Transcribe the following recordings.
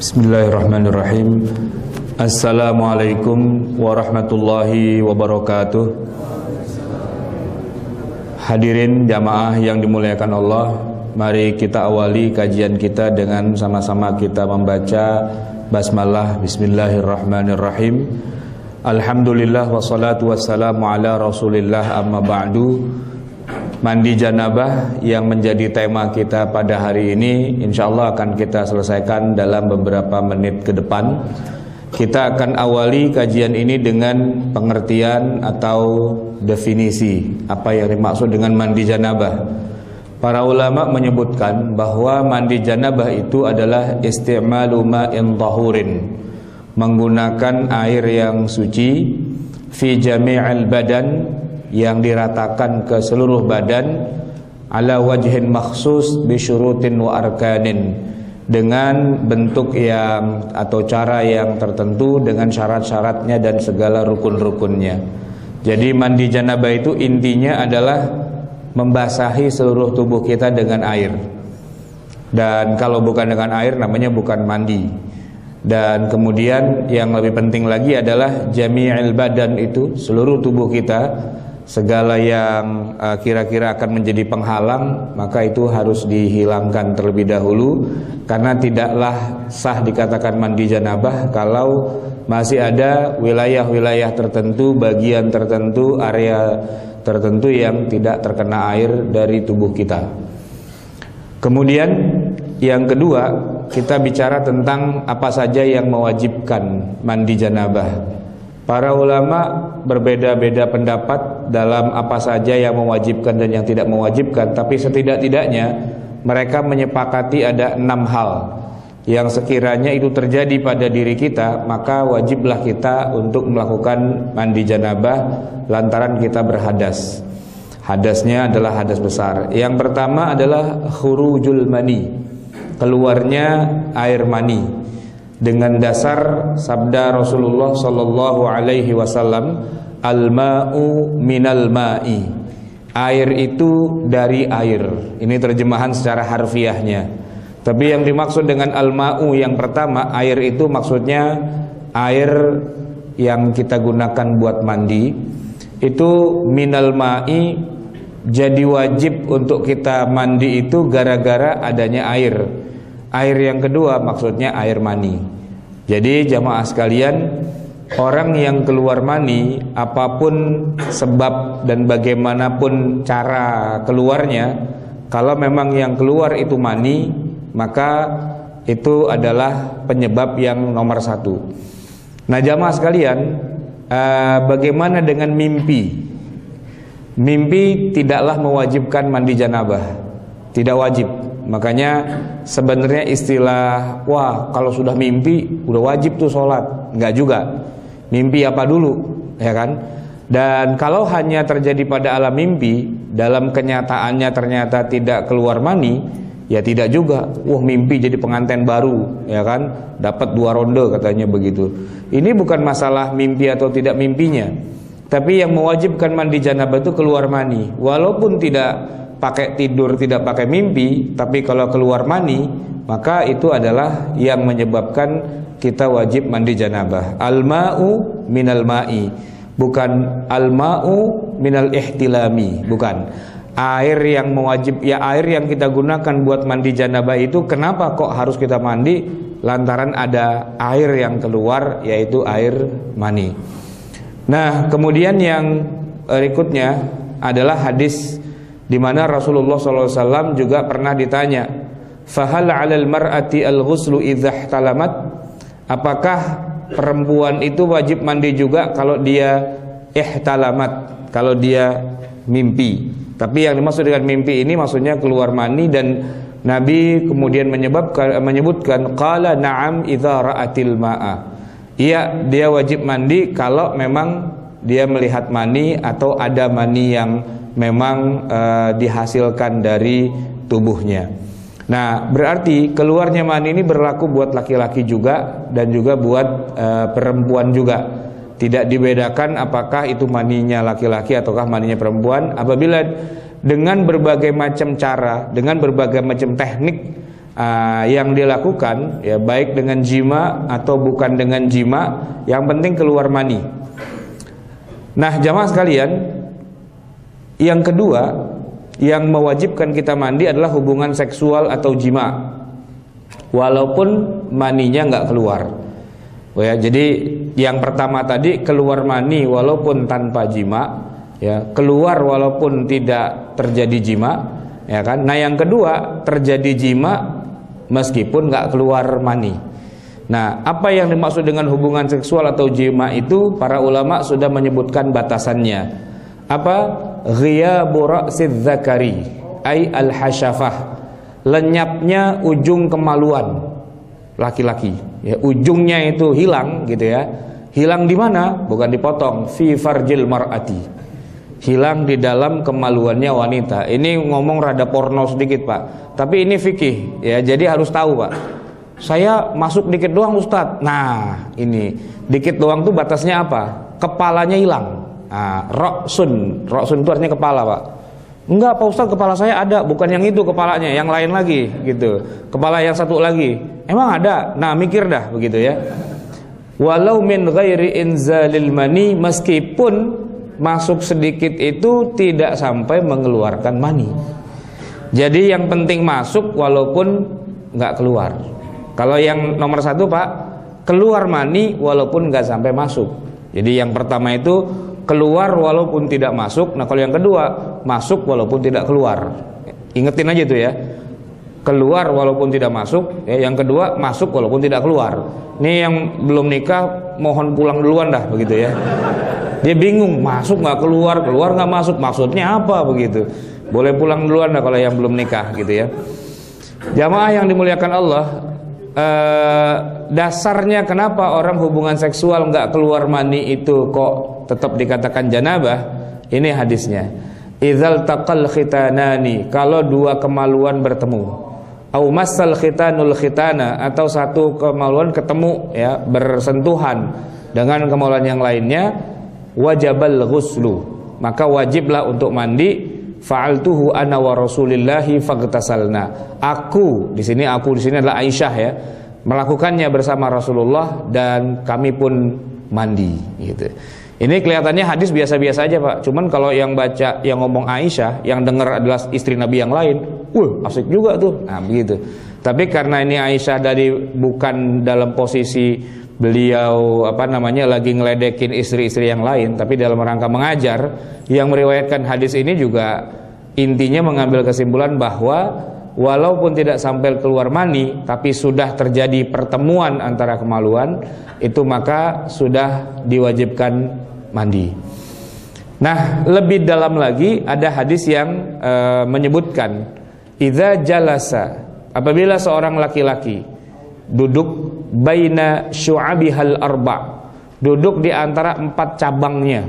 Bismillahirrahmanirrahim. Assalamualaikum warahmatullahi wabarakatuh. Hadirin jamaah yang dimuliakan Allah, mari kita awali kajian kita dengan sama-sama kita membaca basmalah. Bismillahirrahmanirrahim. Alhamdulillah wassalatu wassalamu ala Rasulillah, amma ba'du. Mandi janabah yang menjadi tema kita pada hari ini insyaallah akan kita selesaikan dalam beberapa menit ke depan. Kita akan awali kajian ini dengan pengertian atau definisi apa yang dimaksud dengan mandi janabah. Para ulama menyebutkan bahwa mandi janabah itu adalah isti'malu ma'in tahurin, menggunakan air yang suci, fi jami'il badan, yang diratakan ke seluruh badan, ala wajhin makhsus bi syurutin wa arkanin, dengan bentuk yang atau cara yang tertentu, dengan syarat-syaratnya dan segala rukun-rukunnya. Jadi mandi janabah itu intinya adalah membasahi seluruh tubuh kita dengan air. Dan kalau bukan dengan air namanya bukan mandi. Dan kemudian yang lebih penting lagi adalah jami'il badan, itu seluruh tubuh kita, segala yang kira-kira akan menjadi penghalang, maka itu harus dihilangkan terlebih dahulu. Karena tidaklah sah dikatakan mandi janabah kalau masih ada wilayah-wilayah tertentu, bagian tertentu, area tertentu yang tidak terkena air dari tubuh kita. Kemudian yang kedua, kita bicara tentang apa saja yang mewajibkan mandi janabah. Para ulama berbeda-beda pendapat dalam apa saja yang mewajibkan dan yang tidak mewajibkan, tapi setidak-tidaknya mereka menyepakati ada 6 hal yang sekiranya itu terjadi pada diri kita, maka wajiblah kita untuk melakukan mandi janabah lantaran kita berhadas. Hadasnya adalah hadas besar. Yang pertama adalah khurujul mani, keluarnya air mani, dengan dasar sabda Rasulullah sallallahu alaihi wasallam, al-ma'u minal ma'i, air itu dari air. Ini terjemahan secara harfiahnya. Tapi yang dimaksud dengan al-ma'u yang pertama, air itu maksudnya air yang kita gunakan buat mandi. Itu minal ma'i, jadi wajib untuk kita mandi itu gara-gara adanya air. Air yang kedua maksudnya air mani. Jadi jamaah sekalian, orang yang keluar mani, apapun sebab dan bagaimanapun cara keluarnya, kalau memang yang keluar itu mani, maka itu adalah penyebab yang nomor 1. Nah jamaah sekalian, bagaimana dengan mimpi? Mimpi tidaklah mewajibkan mandi janabah, tidak wajib. Makanya sebenarnya istilah wah kalau sudah mimpi udah wajib tuh sholat, enggak juga. Mimpi apa dulu, ya kan? Dan kalau hanya terjadi pada alam mimpi, dalam kenyataannya ternyata tidak keluar mani, ya tidak juga. Wah mimpi jadi pengantin baru, ya kan? Dapat 2 ronde katanya begitu. Ini bukan masalah mimpi atau tidak mimpinya, tapi yang mewajibkan mandi janabah itu keluar mani. Walaupun tidak pakai tidur, tidak pakai mimpi, tapi kalau keluar mani, maka itu adalah yang menyebabkan kita wajib mandi janabah. Al-ma'u minal ma'i, bukan al-ma'u minal ihtilami, bukan. Air yang mewajib, ya air yang kita gunakan buat mandi janabah itu kenapa kok harus kita mandi? Lantaran ada air yang keluar, yaitu air mani. Nah, kemudian yang berikutnya adalah hadis di mana Rasulullah SAW juga pernah ditanya, fahal 'alal mar'ati al-ghuslu idza ihtalamat, apakah perempuan itu wajib mandi juga kalau dia ihtalamat, kalau dia mimpi. Tapi yang dimaksud dengan mimpi ini maksudnya keluar mani, dan Nabi kemudian menyebutkan qala na'am idza ra'atil ma'a, iya dia wajib mandi kalau memang dia melihat mani atau ada mani yang memang dihasilkan dari tubuhnya. Nah, berarti keluarnya mani ini berlaku buat laki-laki juga dan juga buat perempuan juga. Tidak dibedakan apakah itu maninya laki-laki ataukah maninya perempuan. Apabila dengan berbagai macam cara, dengan berbagai macam teknik yang dilakukan, ya baik dengan jima atau bukan dengan jima, yang penting keluar mani. Nah jamaah sekalian, yang kedua yang mewajibkan kita mandi adalah hubungan seksual atau jima, walaupun maninya nggak keluar. Ya, jadi yang pertama tadi keluar mani walaupun tanpa jima, ya keluar walaupun tidak terjadi jima, ya kan. Nah yang kedua terjadi jima meskipun nggak keluar mani. Nah, apa yang dimaksud dengan hubungan seksual atau jima itu para ulama sudah menyebutkan batasannya. Apa? Ghiyabu ra'sidz zakari ay al-hasyafah, lenyapnya ujung kemaluan laki-laki. Ya, ujungnya itu hilang gitu ya. Hilang di mana? Bukan dipotong, fi farjil mar'ati. Hilang di dalam kemaluannya wanita. Ini ngomong rada porno sedikit, Pak. Tapi ini fikih ya, jadi harus tahu, Pak. Saya masuk dikit doang, Ustadz. Nah, ini dikit doang tuh batasnya apa? Kepalanya hilang. Nah, roksun itu artinya kepala, Pak. Enggak, Pak Ustadz, kepala saya ada. Bukan yang itu kepalanya, yang lain lagi gitu. Kepala yang satu lagi. Emang ada? Nah, mikir dah begitu ya. Walau min ghairi inzalil mani, meskipun masuk sedikit itu tidak sampai mengeluarkan mani. Jadi yang penting masuk walaupun nggak keluar. Kalau yang nomor satu, Pak, keluar mani walaupun nggak sampai masuk. Jadi yang pertama itu keluar walaupun tidak masuk. Nah kalau yang kedua masuk walaupun tidak keluar. Ingetin aja itu ya. Keluar walaupun tidak masuk. Ya, yang kedua masuk walaupun tidak keluar. Ini yang belum nikah mohon pulang duluan dah begitu ya. Dia bingung, masuk nggak keluar, keluar nggak masuk, maksudnya apa begitu. Boleh pulang duluan dah kalau yang belum nikah gitu ya. Jamaah yang dimuliakan Allah, dasarnya kenapa orang hubungan seksual nggak keluar mani itu kok tetap dikatakan janabah? Ini hadisnya. Idzal taqal khitanani, kalau dua kemaluan bertemu. Au massal khitanul khitana, atau satu kemaluan ketemu ya, bersentuhan dengan kemaluan yang lainnya, wajabal ghuslu, maka wajiblah untuk mandi. Fa'altuhu ana wa rasulillahi faghtasalna. Aku di sini adalah Aisyah ya, melakukannya bersama Rasulullah dan kami pun mandi gitu. Ini kelihatannya hadis biasa-biasa aja, Pak. Cuman kalau yang baca, yang ngomong Aisyah, yang dengar adalah istri Nabi yang lain, asik juga tuh. Nah, begitu. Tapi karena ini Aisyah bukan dalam posisi beliau lagi ngeledekin istri-istri yang lain, tapi dalam rangka mengajar, yang meriwayatkan hadis ini juga intinya mengambil kesimpulan bahwa walaupun tidak sampai keluar mani, tapi sudah terjadi pertemuan antara kemaluan, itu maka sudah diwajibkan mandi. Nah, lebih dalam lagi ada hadis yang menyebutkan idza jalasa, apabila seorang laki-laki duduk baina syu'abihal arba', duduk di antara 4 cabangnya.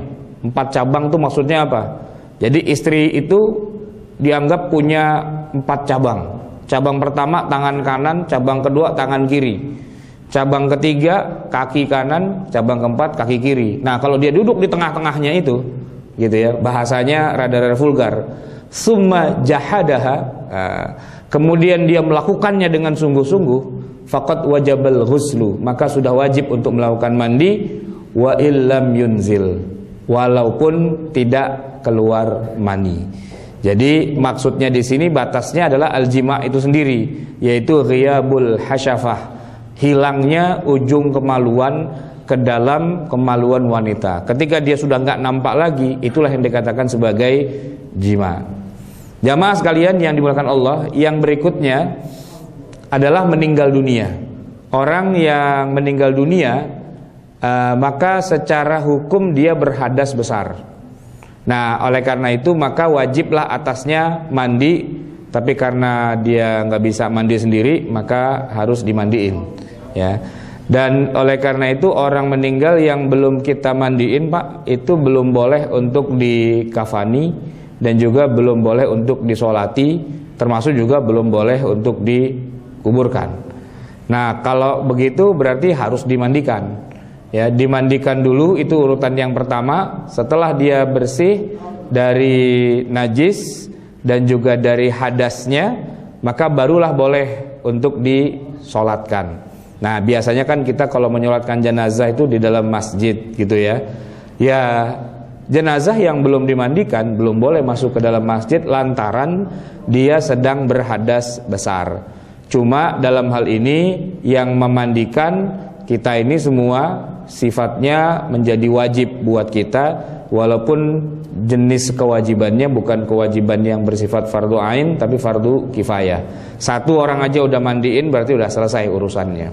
4 cabang itu maksudnya apa? Jadi istri itu dianggap punya 4 cabang. Cabang pertama tangan kanan, cabang kedua tangan kiri, cabang ketiga kaki kanan, cabang keempat kaki kiri. Nah kalau dia duduk di tengah-tengahnya itu, gitu ya, bahasanya rada-rada vulgar. Summa jahadaha, kemudian dia melakukannya dengan sungguh-sungguh, faqad wajabal ghuslu, maka sudah wajib untuk melakukan mandi, wa illam yunzil, walaupun tidak keluar mani. Jadi maksudnya di sini batasnya adalah al-jima' itu sendiri, yaitu ghiyabul hasyafah, hilangnya ujung kemaluan ke dalam kemaluan wanita. Ketika dia sudah nggak nampak lagi, itulah yang dikatakan sebagai jima. Jamaah sekalian yang dimuliakan Allah, yang berikutnya adalah meninggal dunia. Orang yang meninggal dunia, maka secara hukum dia berhadas besar. Nah, oleh karena itu maka wajiblah atasnya mandi. Tapi karena dia nggak bisa mandi sendiri, maka harus dimandiin, ya. Dan oleh karena itu orang meninggal yang belum kita mandiin, Pak, itu belum boleh untuk dikafani dan juga belum boleh untuk disolati, termasuk juga belum boleh untuk dikuburkan. Nah, kalau begitu berarti harus dimandikan. Ya, dimandikan dulu, itu urutan yang pertama. Setelah dia bersih dari najis dan juga dari hadasnya, maka barulah boleh untuk disolatkan. Nah biasanya kan kita kalau menyolatkan jenazah itu di dalam masjid gitu ya. Ya jenazah yang belum dimandikan belum boleh masuk ke dalam masjid lantaran dia sedang berhadas besar. Cuma dalam hal ini yang memandikan kita ini semua sifatnya menjadi wajib buat kita, walaupun jenis kewajibannya bukan kewajiban yang bersifat fardu ain tapi fardu kifayah. Satu orang aja udah mandiin berarti udah selesai urusannya.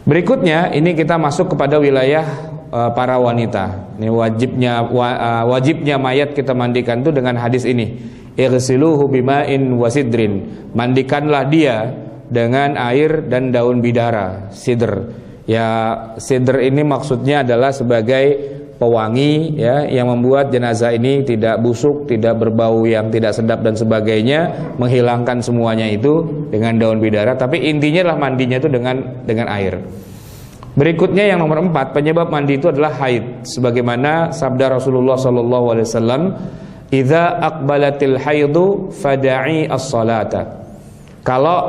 Berikutnya ini kita masuk kepada wilayah para wanita. Ini wajibnya mayat kita mandikan itu dengan hadis ini. Ighsiluhu bima'in wasidrin. Mandikanlah dia dengan air dan daun bidara, sidr. Ya, sidr ini maksudnya adalah sebagai pewangi ya, yang membuat jenazah ini tidak busuk, tidak berbau yang tidak sedap dan sebagainya, menghilangkan semuanya itu dengan daun bidara. Tapi intinya lah mandinya itu dengan air. Berikutnya yang nomor 4, penyebab mandi itu adalah haid. Sebagaimana sabda Rasulullah SAW, "Idza aqbalatil haidu fada'i as-salata." Kalau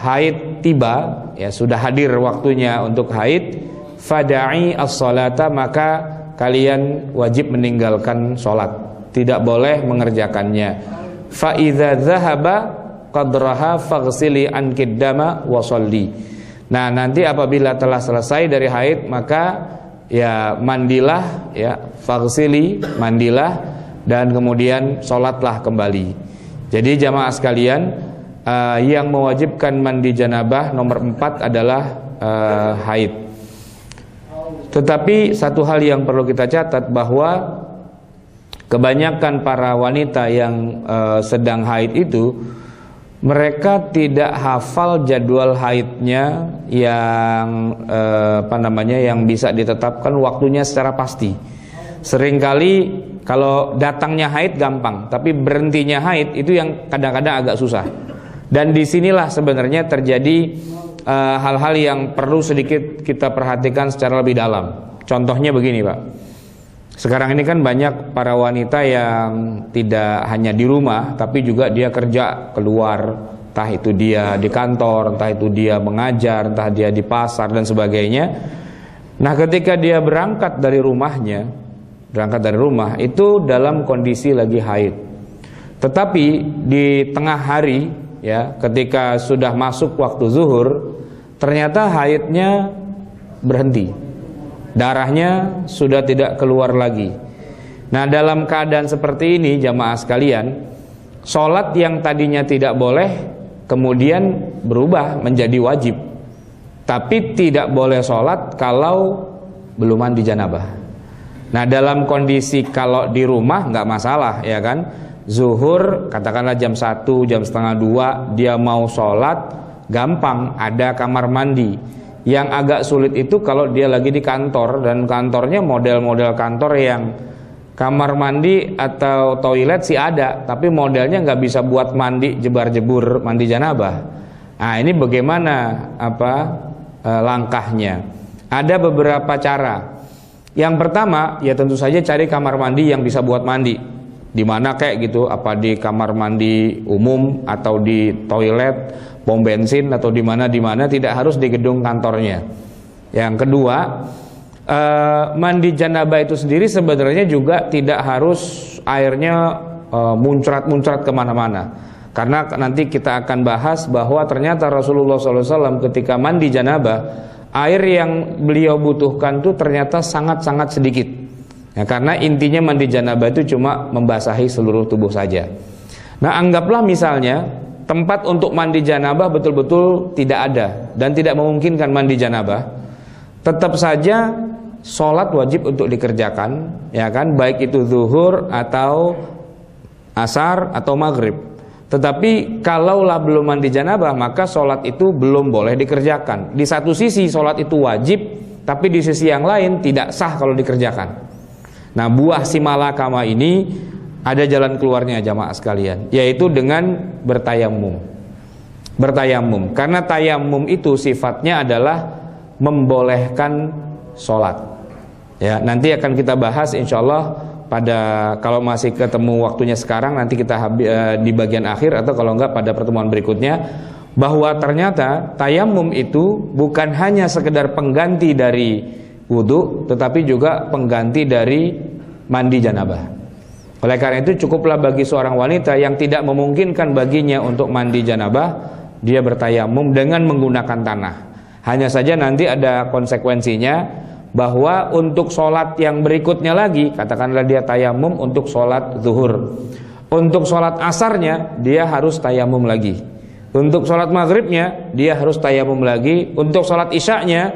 haid tiba, ya sudah hadir waktunya untuk haid, fada'i as-salata, maka kalian wajib meninggalkan sholat, tidak boleh mengerjakannya. Fa idza dzahaba qadraha faghsili ankid dama wa sholli. Nah, nanti apabila telah selesai dari haid maka ya mandilah, ya faghsili, mandilah, dan kemudian sholatlah kembali. Jadi jamaah sekalian, yang mewajibkan mandi janabah nomor 4 adalah haid. Tetapi satu hal yang perlu kita catat bahwa kebanyakan para wanita yang sedang haid itu mereka tidak hafal jadwal haidnya yang yang bisa ditetapkan waktunya secara pasti. Seringkali kalau datangnya haid gampang, tapi berhentinya haid itu yang kadang-kadang agak susah. Dan disinilah sebenarnya terjadi hal-hal yang perlu sedikit kita perhatikan secara lebih dalam. Contohnya begini, Pak. Sekarang ini kan banyak para wanita yang tidak hanya di rumah, tapi juga dia kerja keluar. Entah itu dia di kantor, entah itu dia mengajar, entah dia di pasar dan sebagainya. Nah ketika dia berangkat dari rumah itu dalam kondisi lagi haid. Tetapi di tengah hari, ya, ketika sudah masuk waktu zuhur, ternyata haidnya berhenti. Darahnya sudah tidak keluar lagi. Nah dalam keadaan seperti ini jamaah sekalian, sholat yang tadinya tidak boleh kemudian berubah menjadi wajib. Tapi tidak boleh sholat kalau belum mandi janabah. Nah dalam kondisi kalau di rumah nggak masalah, ya kan. Zuhur katakanlah jam 1, jam setengah 2, dia mau sholat gampang, ada kamar mandi. Yang agak sulit itu kalau dia lagi di kantor, dan kantornya model-model kantor yang kamar mandi atau toilet sih ada, tapi modelnya nggak bisa buat mandi jebar-jebur, mandi janabah. Nah ini bagaimana langkahnya? Ada beberapa cara. Yang pertama ya tentu saja cari kamar mandi yang bisa buat mandi. Di mana kayak gitu, apa di kamar mandi umum atau di toilet, pom bensin atau di mana tidak harus di gedung kantornya. Yang kedua, mandi janabah itu sendiri sebenarnya juga tidak harus airnya muncrat-muncrat kemana-mana. Karena nanti kita akan bahas bahwa ternyata Rasulullah SAW ketika mandi janabah, air yang beliau butuhkan itu ternyata sangat-sangat sedikit. Ya, karena intinya mandi janabah itu cuma membasahi seluruh tubuh saja. Nah anggaplah misalnya tempat untuk mandi janabah betul-betul tidak ada dan tidak memungkinkan mandi janabah, tetap saja sholat wajib untuk dikerjakan, ya kan, baik itu zuhur atau asar atau maghrib. Tetapi kalaulah belum mandi janabah, maka sholat itu belum boleh dikerjakan. Di satu sisi sholat itu wajib, tapi di sisi yang lain tidak sah kalau dikerjakan. Nah buah si malakama ini ada jalan keluarnya jamaah sekalian, yaitu dengan bertayamum. Bertayamum, karena tayamum itu sifatnya adalah membolehkan sholat. Ya, nanti akan kita bahas insyaallah pada, kalau masih ketemu waktunya sekarang, nanti kita di bagian akhir, atau kalau enggak pada pertemuan berikutnya, bahwa ternyata tayamum itu bukan hanya sekedar pengganti dari wudu, tetapi juga pengganti dari mandi janabah. Oleh karena itu cukuplah bagi seorang wanita yang tidak memungkinkan baginya untuk mandi janabah, dia bertayamum dengan menggunakan tanah. Hanya saja nanti ada konsekuensinya, bahwa untuk sholat yang berikutnya lagi, katakanlah dia tayamum untuk sholat zuhur, untuk sholat asarnya dia harus tayamum lagi, untuk sholat maghribnya dia harus tayamum lagi, untuk sholat isyaknya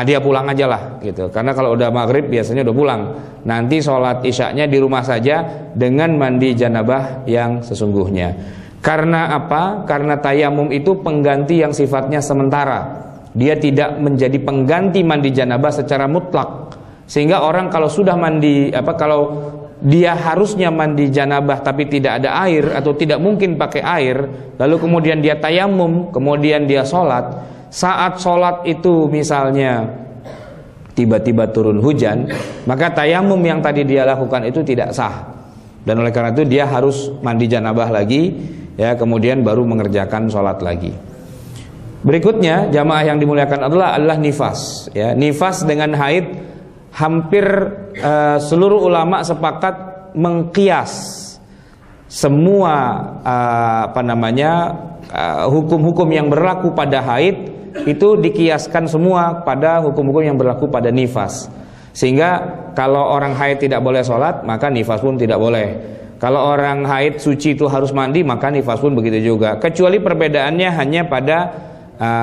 dia pulang aja lah gitu. Karena kalau udah maghrib biasanya udah pulang. Nanti sholat isyaknya di rumah saja dengan mandi janabah yang sesungguhnya. Karena apa? Karena tayamum itu pengganti yang sifatnya sementara. Dia tidak menjadi pengganti mandi janabah secara mutlak. Sehingga orang kalau sudah mandi kalau dia harusnya mandi janabah tapi tidak ada air atau tidak mungkin pakai air, lalu kemudian dia tayamum, kemudian dia sholat. Saat sholat itu misalnya tiba-tiba turun hujan, maka tayamum yang tadi dia lakukan itu tidak sah. Dan oleh karena itu dia harus mandi janabah lagi, ya, kemudian baru mengerjakan sholat lagi. Berikutnya jamaah yang dimuliakan adalah nifas, ya. Nifas dengan haid hampir seluruh ulama sepakat mengkias semua hukum-hukum yang berlaku pada haid itu dikiaskan semua pada hukum-hukum yang berlaku pada nifas. Sehingga kalau orang haid tidak boleh sholat, maka nifas pun tidak boleh. Kalau orang haid suci itu harus mandi, maka nifas pun begitu juga. Kecuali perbedaannya hanya pada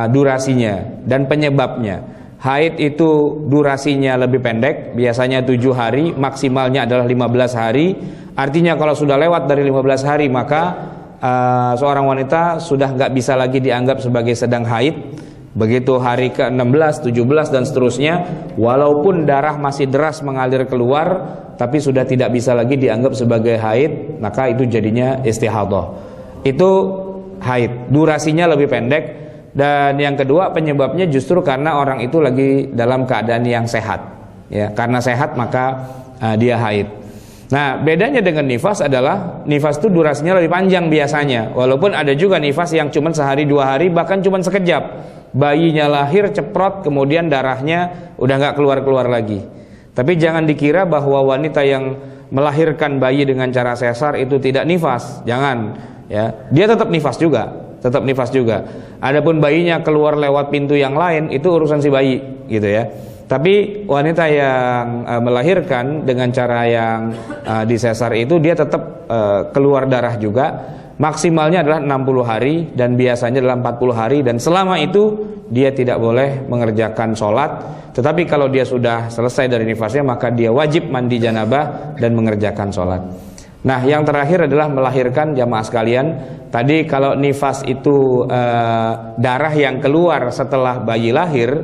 durasinya dan penyebabnya. Haid itu durasinya lebih pendek, biasanya 7 hari, maksimalnya adalah 15 hari. Artinya kalau sudah lewat dari 15 hari, maka seorang wanita sudah nggak bisa lagi dianggap sebagai sedang haid. Begitu hari ke-16, 17 dan seterusnya, walaupun darah masih deras mengalir keluar, tapi sudah tidak bisa lagi dianggap sebagai haid, maka itu jadinya istihadhah. Itu haid, durasinya lebih pendek. Dan yang kedua, penyebabnya justru karena orang itu lagi dalam keadaan yang sehat, ya, karena sehat maka dia haid. Nah, bedanya dengan nifas adalah nifas itu durasinya lebih panjang biasanya. Walaupun ada juga nifas yang cuma sehari 2 hari, bahkan cuma sekejap. Bayinya lahir ceprot, kemudian darahnya udah nggak keluar-keluar lagi. Tapi jangan dikira bahwa wanita yang melahirkan bayi dengan cara sesar itu tidak nifas. Jangan, ya. Dia tetap nifas juga. Tetap nifas juga. Adapun bayinya keluar lewat pintu yang lain, itu urusan si bayi, gitu ya. Tapi wanita yang melahirkan dengan cara yang disesar itu, dia tetap keluar darah juga. Maksimalnya adalah 60 hari dan biasanya dalam 40 hari, dan selama itu dia tidak boleh mengerjakan sholat. Tetapi kalau dia sudah selesai dari nifasnya, maka dia wajib mandi janabah dan mengerjakan sholat. Nah, yang terakhir adalah melahirkan, jamaah sekalian. Tadi kalau nifas itu darah yang keluar setelah bayi lahir.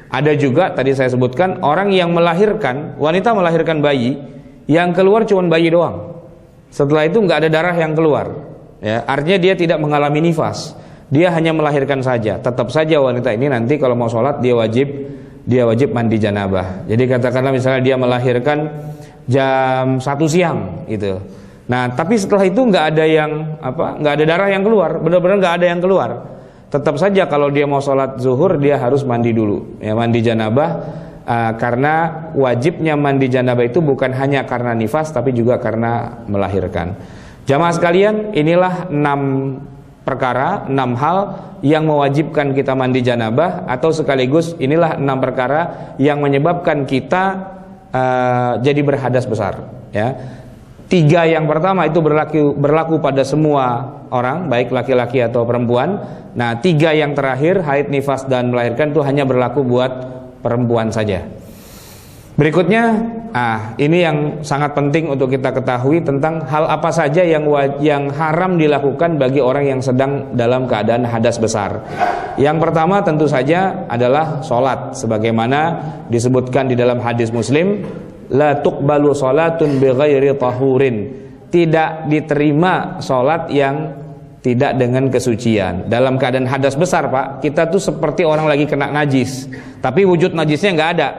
Ada juga tadi saya sebutkan orang yang melahirkan, wanita melahirkan bayi, yang keluar cuma bayi doang. Setelah itu nggak ada darah yang keluar, ya, artinya dia tidak mengalami nifas. Dia hanya melahirkan saja. Tetap saja wanita ini nanti kalau mau sholat dia wajib mandi janabah. Jadi katakanlah misalnya dia melahirkan jam 1 siang gitu. Nah, tapi setelah itu nggak ada darah yang keluar, benar-benar nggak ada yang keluar. Tetap saja kalau dia mau sholat zuhur dia harus mandi dulu, ya, mandi janabah, karena wajibnya mandi janabah itu bukan hanya karena nifas, tapi juga karena melahirkan. Jamaah sekalian, inilah 6 perkara, 6 hal yang mewajibkan kita mandi janabah, atau sekaligus inilah 6 perkara yang menyebabkan kita jadi berhadas besar, ya. 3 yang pertama itu berlaku pada semua orang, baik laki-laki atau perempuan. Nah, 3 yang terakhir, haid, nifas, dan melahirkan, itu hanya berlaku buat perempuan saja. Berikutnya, ini yang sangat penting untuk kita ketahui tentang hal apa saja yang haram dilakukan bagi orang yang sedang dalam keadaan hadas besar. Yang pertama tentu saja adalah sholat, sebagaimana disebutkan di dalam hadis Muslim, la tuqbalu salatun bighairi tahurin. Tidak diterima sholat yang tidak dengan kesucian. Dalam keadaan hadas besar, Pak, kita tuh seperti orang lagi kena najis, tapi wujud najisnya nggak ada.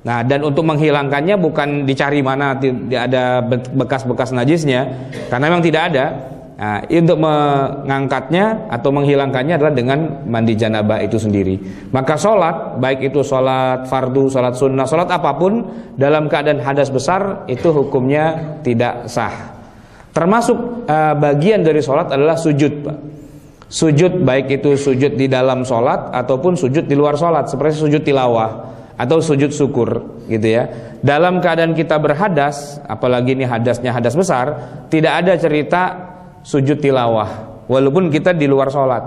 Nah, dan untuk menghilangkannya bukan dicari mana ada bekas-bekas najisnya, karena memang tidak ada. Nah, untuk mengangkatnya atau menghilangkannya adalah dengan mandi janabah itu sendiri. Maka sholat, baik itu sholat fardu, sholat sunnah, sholat apapun dalam keadaan hadas besar itu hukumnya tidak sah. Termasuk bagian dari sholat adalah sujud, Pak. Sujud baik itu sujud di dalam sholat ataupun sujud di luar sholat, seperti sujud tilawah atau sujud syukur, gitu ya. Dalam keadaan kita berhadas, apalagi ini hadasnya hadas besar, tidak ada cerita sujud tilawah walaupun kita di luar sholat.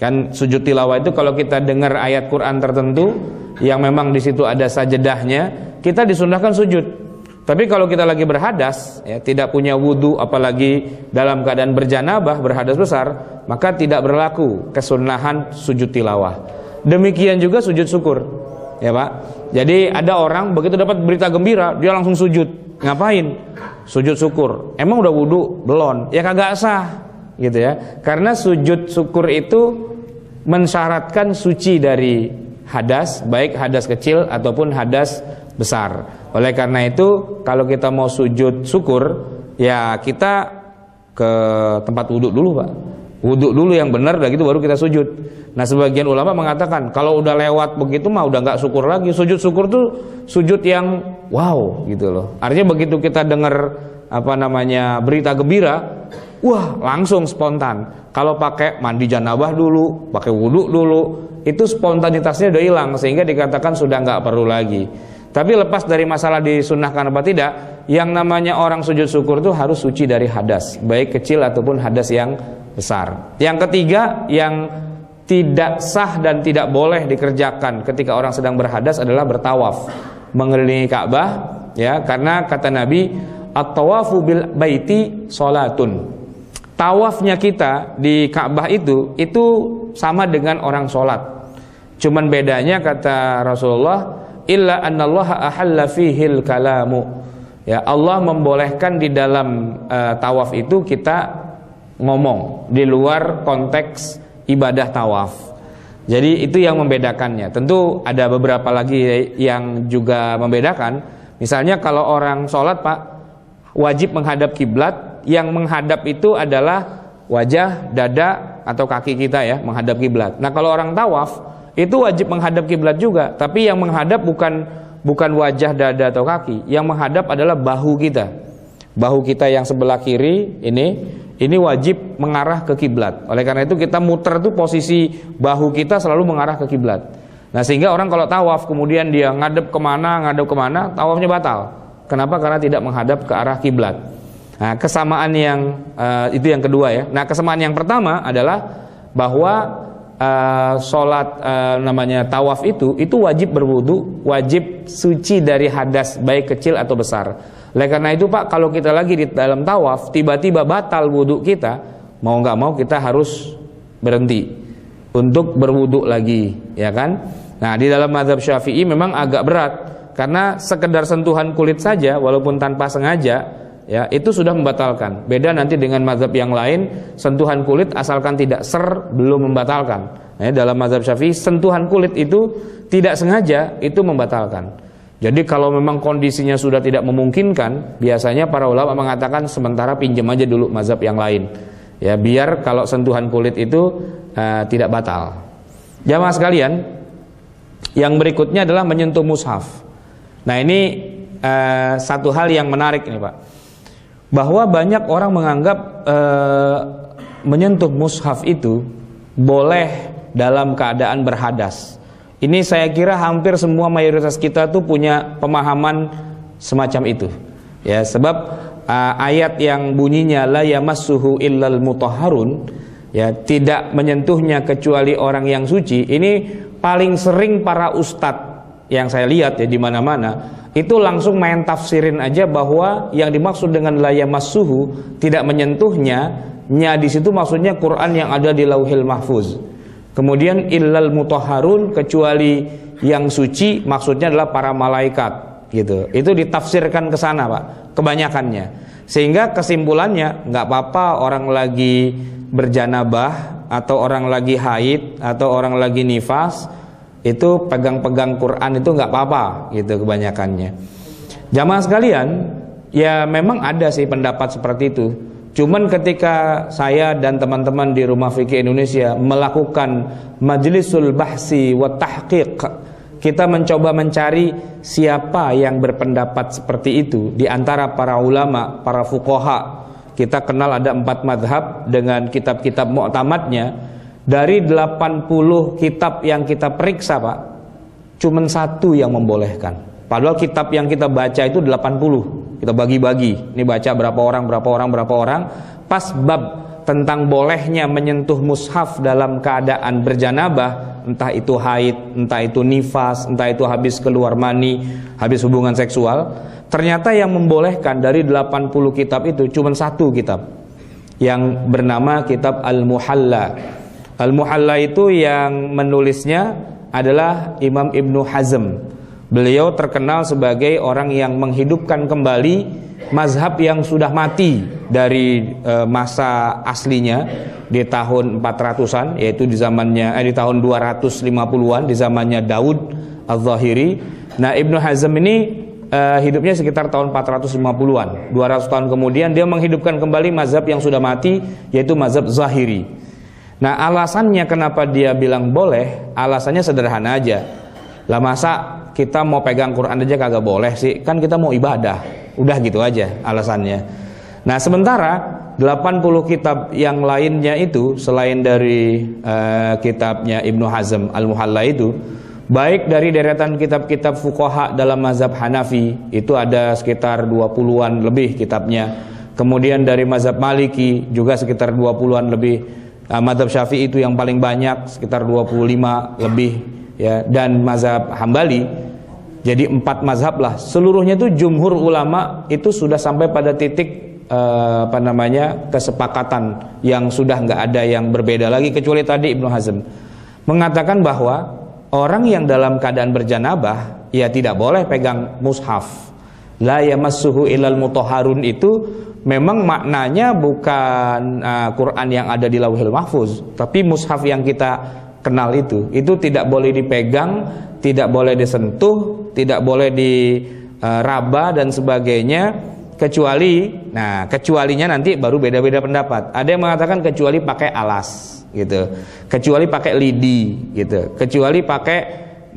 Kan sujud tilawah itu kalau kita dengar ayat Quran tertentu yang memang di situ ada sajedahnya, kita disunahkan sujud. Tapi kalau kita lagi berhadas, ya, tidak punya wudu, apalagi dalam keadaan berjanabah, berhadas besar, maka tidak berlaku kesunahan sujud tilawah. Demikian juga sujud syukur, ya Pak. Jadi ada orang begitu dapat berita gembira, dia langsung sujud. Ngapain? Sujud syukur. Emang udah wudu? Belum. Ya kagak sah, gitu ya. Karena sujud syukur itu mensyaratkan suci dari hadas, baik hadas kecil ataupun hadas besar. Oleh karena itu, kalau kita mau sujud syukur, ya kita ke tempat wudhu dulu, Pak. Wudhu dulu yang benar, udah gitu baru kita sujud. Nah, sebagian ulama mengatakan kalau udah lewat begitu mah udah nggak syukur lagi. Sujud syukur tuh sujud yang wow, gitu loh. Artinya begitu kita dengar berita gembira, wah langsung spontan. Kalau pakai mandi janabah dulu, pakai wudhu dulu, itu spontanitasnya udah hilang sehingga dikatakan sudah nggak perlu lagi. Tapi lepas dari masalah disunahkan apa tidak, yang namanya orang sujud syukur itu harus suci dari hadas, baik kecil ataupun hadas yang besar. Yang ketiga yang tidak sah dan tidak boleh dikerjakan ketika orang sedang berhadas adalah bertawaf, mengelilingi Ka'bah, ya, karena kata Nabi, at-tawafu bil baiti sholatun. Tawafnya kita di Ka'bah itu sama dengan orang sholat. Cuman bedanya kata Rasulullah, illa annallaha ahalla fihil kalamu. Ya, Allah membolehkan di dalam tawaf itu kita ngomong di luar konteks ibadah tawaf. Jadi itu yang membedakannya. Tentu ada beberapa lagi yang juga membedakan. Misalnya kalau orang sholat, Pak, wajib menghadap kiblat. Yang menghadap itu adalah wajah, dada, atau kaki kita, ya, menghadap kiblat. Nah, kalau orang tawaf itu wajib menghadap kiblat juga, tapi yang menghadap bukan wajah, dada, atau kaki. Yang menghadap adalah bahu kita. Bahu kita yang sebelah kiri ini wajib mengarah ke kiblat. Oleh karena itu kita muter tuh posisi bahu kita selalu mengarah ke kiblat. Nah, sehingga orang kalau tawaf kemudian dia ngadep kemana, tawafnya batal. Kenapa? Karena tidak menghadap ke arah kiblat. Nah, kesamaan yang itu yang kedua, ya. Nah, kesamaan yang pertama adalah bahwa sholat tawaf itu wajib berwudu, wajib suci dari hadas baik kecil atau besar. Oleh karena itu, Pak, kalau kita lagi di dalam tawaf tiba-tiba batal wudu kita, mau nggak mau kita harus berhenti untuk berwudu lagi, ya kan? Nah, di dalam mazhab Syafi'i memang agak berat karena sekedar sentuhan kulit saja walaupun tanpa sengaja, ya, itu sudah membatalkan. Beda nanti dengan mazhab yang lain, sentuhan kulit asalkan tidak ser belum membatalkan. Nah, dalam mazhab Syafi'i sentuhan kulit itu tidak sengaja itu membatalkan. Jadi kalau memang kondisinya sudah tidak memungkinkan, biasanya para ulama mengatakan sementara pinjam aja dulu mazhab yang lain, ya, biar kalau sentuhan kulit itu tidak batal. Jamaah sekalian, yang berikutnya adalah menyentuh mushaf. Nah, ini satu hal yang menarik ini, Pak, bahwa banyak orang menganggap menyentuh mushaf itu boleh dalam keadaan berhadas. Ini saya kira hampir semua mayoritas kita tuh punya pemahaman semacam itu, ya, sebab ayat yang bunyinya la yamassuhu illal mutahharun, ya, tidak menyentuhnya kecuali orang yang suci. Ini paling sering para ustadz yang saya lihat, ya, di mana-mana itu langsung main tafsirin aja bahwa yang dimaksud dengan la yamassuhu tidak menyentuhnya, di situ maksudnya Quran yang ada di Lauhil Mahfuz. Kemudian illal mutahharun, kecuali yang suci, maksudnya adalah para malaikat, gitu. Itu ditafsirkan ke sana, Pak, kebanyakannya. Sehingga kesimpulannya nggak apa-apa orang lagi berjanabah atau orang lagi haid atau orang lagi nifas itu pegang-pegang Quran itu nggak apa-apa, gitu kebanyakannya. Jamaah sekalian, ya memang ada sih pendapat seperti itu. Cuman ketika saya dan teman-teman di Rumah Fikih Indonesia melakukan majlisul bahsi wa tahqiq, kita mencoba mencari siapa yang berpendapat seperti itu di antara para ulama, para fuqaha. Kita kenal ada 4 madhab dengan kitab-kitab mu'tamadnya. Dari 80 kitab yang kita periksa, Pak, cuman 1 yang membolehkan. Padahal kitab yang kita baca itu 80. Kita bagi-bagi. Ini baca berapa orang. Pas bab tentang bolehnya menyentuh mushaf dalam keadaan berjanabah, entah itu haid, entah itu nifas, entah itu habis keluar mani, habis hubungan seksual, ternyata yang membolehkan dari 80 kitab itu cuma 1 kitab yang bernama kitab Al-Muhalla. Al-Muhalla itu yang menulisnya adalah Imam Ibnu Hazm. Beliau terkenal sebagai orang yang menghidupkan kembali mazhab yang sudah mati dari masa aslinya di tahun 400-an, yaitu di tahun 250-an, di zamannya Daud Az-Zahiri. Nah, Ibnu Hazm ini hidupnya sekitar tahun 450-an. 200 tahun kemudian dia menghidupkan kembali mazhab yang sudah mati, yaitu mazhab Zahiri. Nah, alasannya kenapa dia bilang boleh, alasannya sederhana aja. Lah masa kita mau pegang Quran aja kagak boleh sih? Kan kita mau ibadah. Udah gitu aja alasannya. Nah, sementara 80 kitab yang lainnya itu selain dari kitabnya Ibnu Hazm Al-Muhalla itu, baik dari deretan kitab-kitab fuqaha dalam mazhab Hanafi, itu ada sekitar 20-an lebih kitabnya. Kemudian dari mazhab Maliki juga sekitar 20-an lebih. Mazhab Syafi'i itu yang paling banyak sekitar 25 lebih ya, dan mazhab Hambali. Jadi 4 mazhab lah. Seluruhnya itu jumhur ulama itu sudah sampai pada titik kesepakatan yang sudah nggak ada yang berbeda lagi, kecuali tadi Ibnu Hazm mengatakan bahwa orang yang dalam keadaan berjanabah ya tidak boleh pegang mushaf. La yamassuhu ilal mutahharun itu memang maknanya bukan Quran yang ada di Lauhil Mahfuz, tapi mushaf yang kita kenal itu tidak boleh dipegang, tidak boleh disentuh, tidak boleh diraba dan sebagainya, kecualinya nanti baru beda-beda pendapat. Ada yang mengatakan kecuali pakai alas gitu, kecuali pakai lidi gitu, kecuali pakai,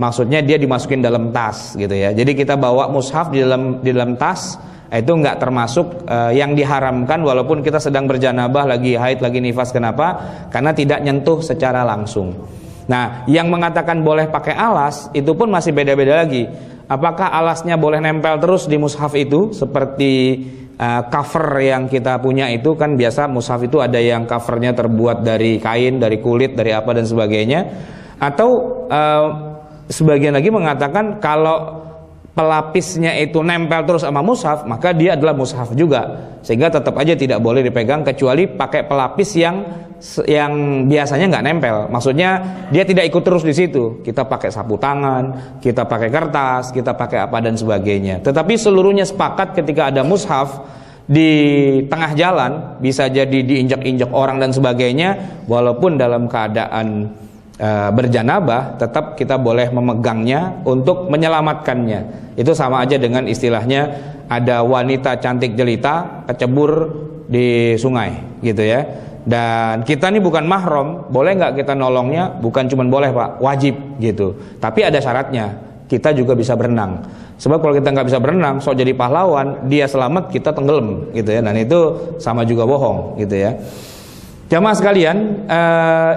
maksudnya dia dimasukin dalam tas gitu ya. Jadi kita bawa mushaf di dalam tas, itu nggak termasuk yang diharamkan walaupun kita sedang berjanabah, lagi haid, lagi nifas. Kenapa? Karena tidak nyentuh secara langsung. Nah, yang mengatakan boleh pakai alas itu pun masih beda-beda lagi. Apakah alasnya boleh nempel terus di mushaf itu seperti cover yang kita punya itu? Kan biasa mushaf itu ada yang covernya terbuat dari kain, dari kulit, dari apa dan sebagainya. Atau sebagian lagi mengatakan kalau pelapisnya itu nempel terus sama mushaf, maka dia adalah mushaf juga, sehingga tetap aja tidak boleh dipegang kecuali pakai pelapis yang biasanya nggak nempel. Maksudnya dia tidak ikut terus di situ. Kita pakai sapu tangan, kita pakai kertas, kita pakai apa dan sebagainya. Tetapi seluruhnya sepakat ketika ada mushaf di tengah jalan, bisa jadi diinjak-injak orang dan sebagainya, walaupun dalam keadaan berjanabah, tetap kita boleh memegangnya untuk menyelamatkannya. Itu sama aja dengan istilahnya ada wanita cantik jelita kecebur di sungai gitu ya. Dan kita ini bukan mahram, boleh nggak kita nolongnya? Bukan cuma boleh Pak, wajib gitu. Tapi ada syaratnya, kita juga bisa berenang. Sebab kalau kita nggak bisa berenang, sok jadi pahlawan, dia selamat, kita tenggelam gitu ya. Dan itu sama juga bohong gitu ya. Jamaah sekalian,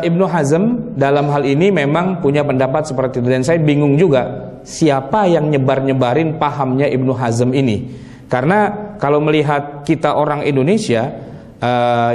Ibnu Hazm dalam hal ini memang punya pendapat seperti itu. Dan saya bingung juga siapa yang nyebar-nyebarin pahamnya Ibnu Hazm ini. Karena kalau melihat kita orang Indonesia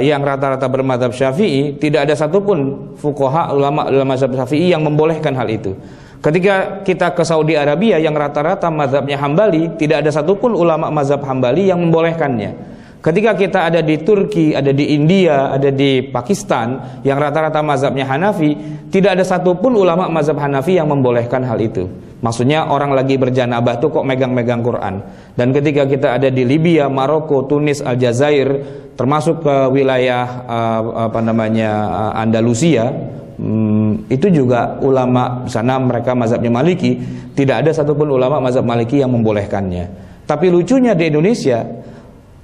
yang rata-rata bermadzhab Syafi'i, tidak ada satupun fuqaha ulama dalam mazhab Syafi'i yang membolehkan hal itu. Ketika kita ke Saudi Arabia yang rata-rata mazhabnya Hambali, tidak ada satupun ulama mazhab Hambali yang membolehkannya. Ketika kita ada di Turki, ada di India, ada di Pakistan yang rata-rata mazhabnya Hanafi, tidak ada satupun ulama mazhab Hanafi yang membolehkan hal itu. Maksudnya orang lagi berjanabah tuh kok megang-megang Quran. Dan ketika kita ada di Libya, Maroko, Tunis, Aljazair, termasuk ke wilayah Andalusia, itu juga ulama sana mereka mazhabnya Maliki, tidak ada satupun ulama mazhab Maliki yang membolehkannya. Tapi lucunya di Indonesia,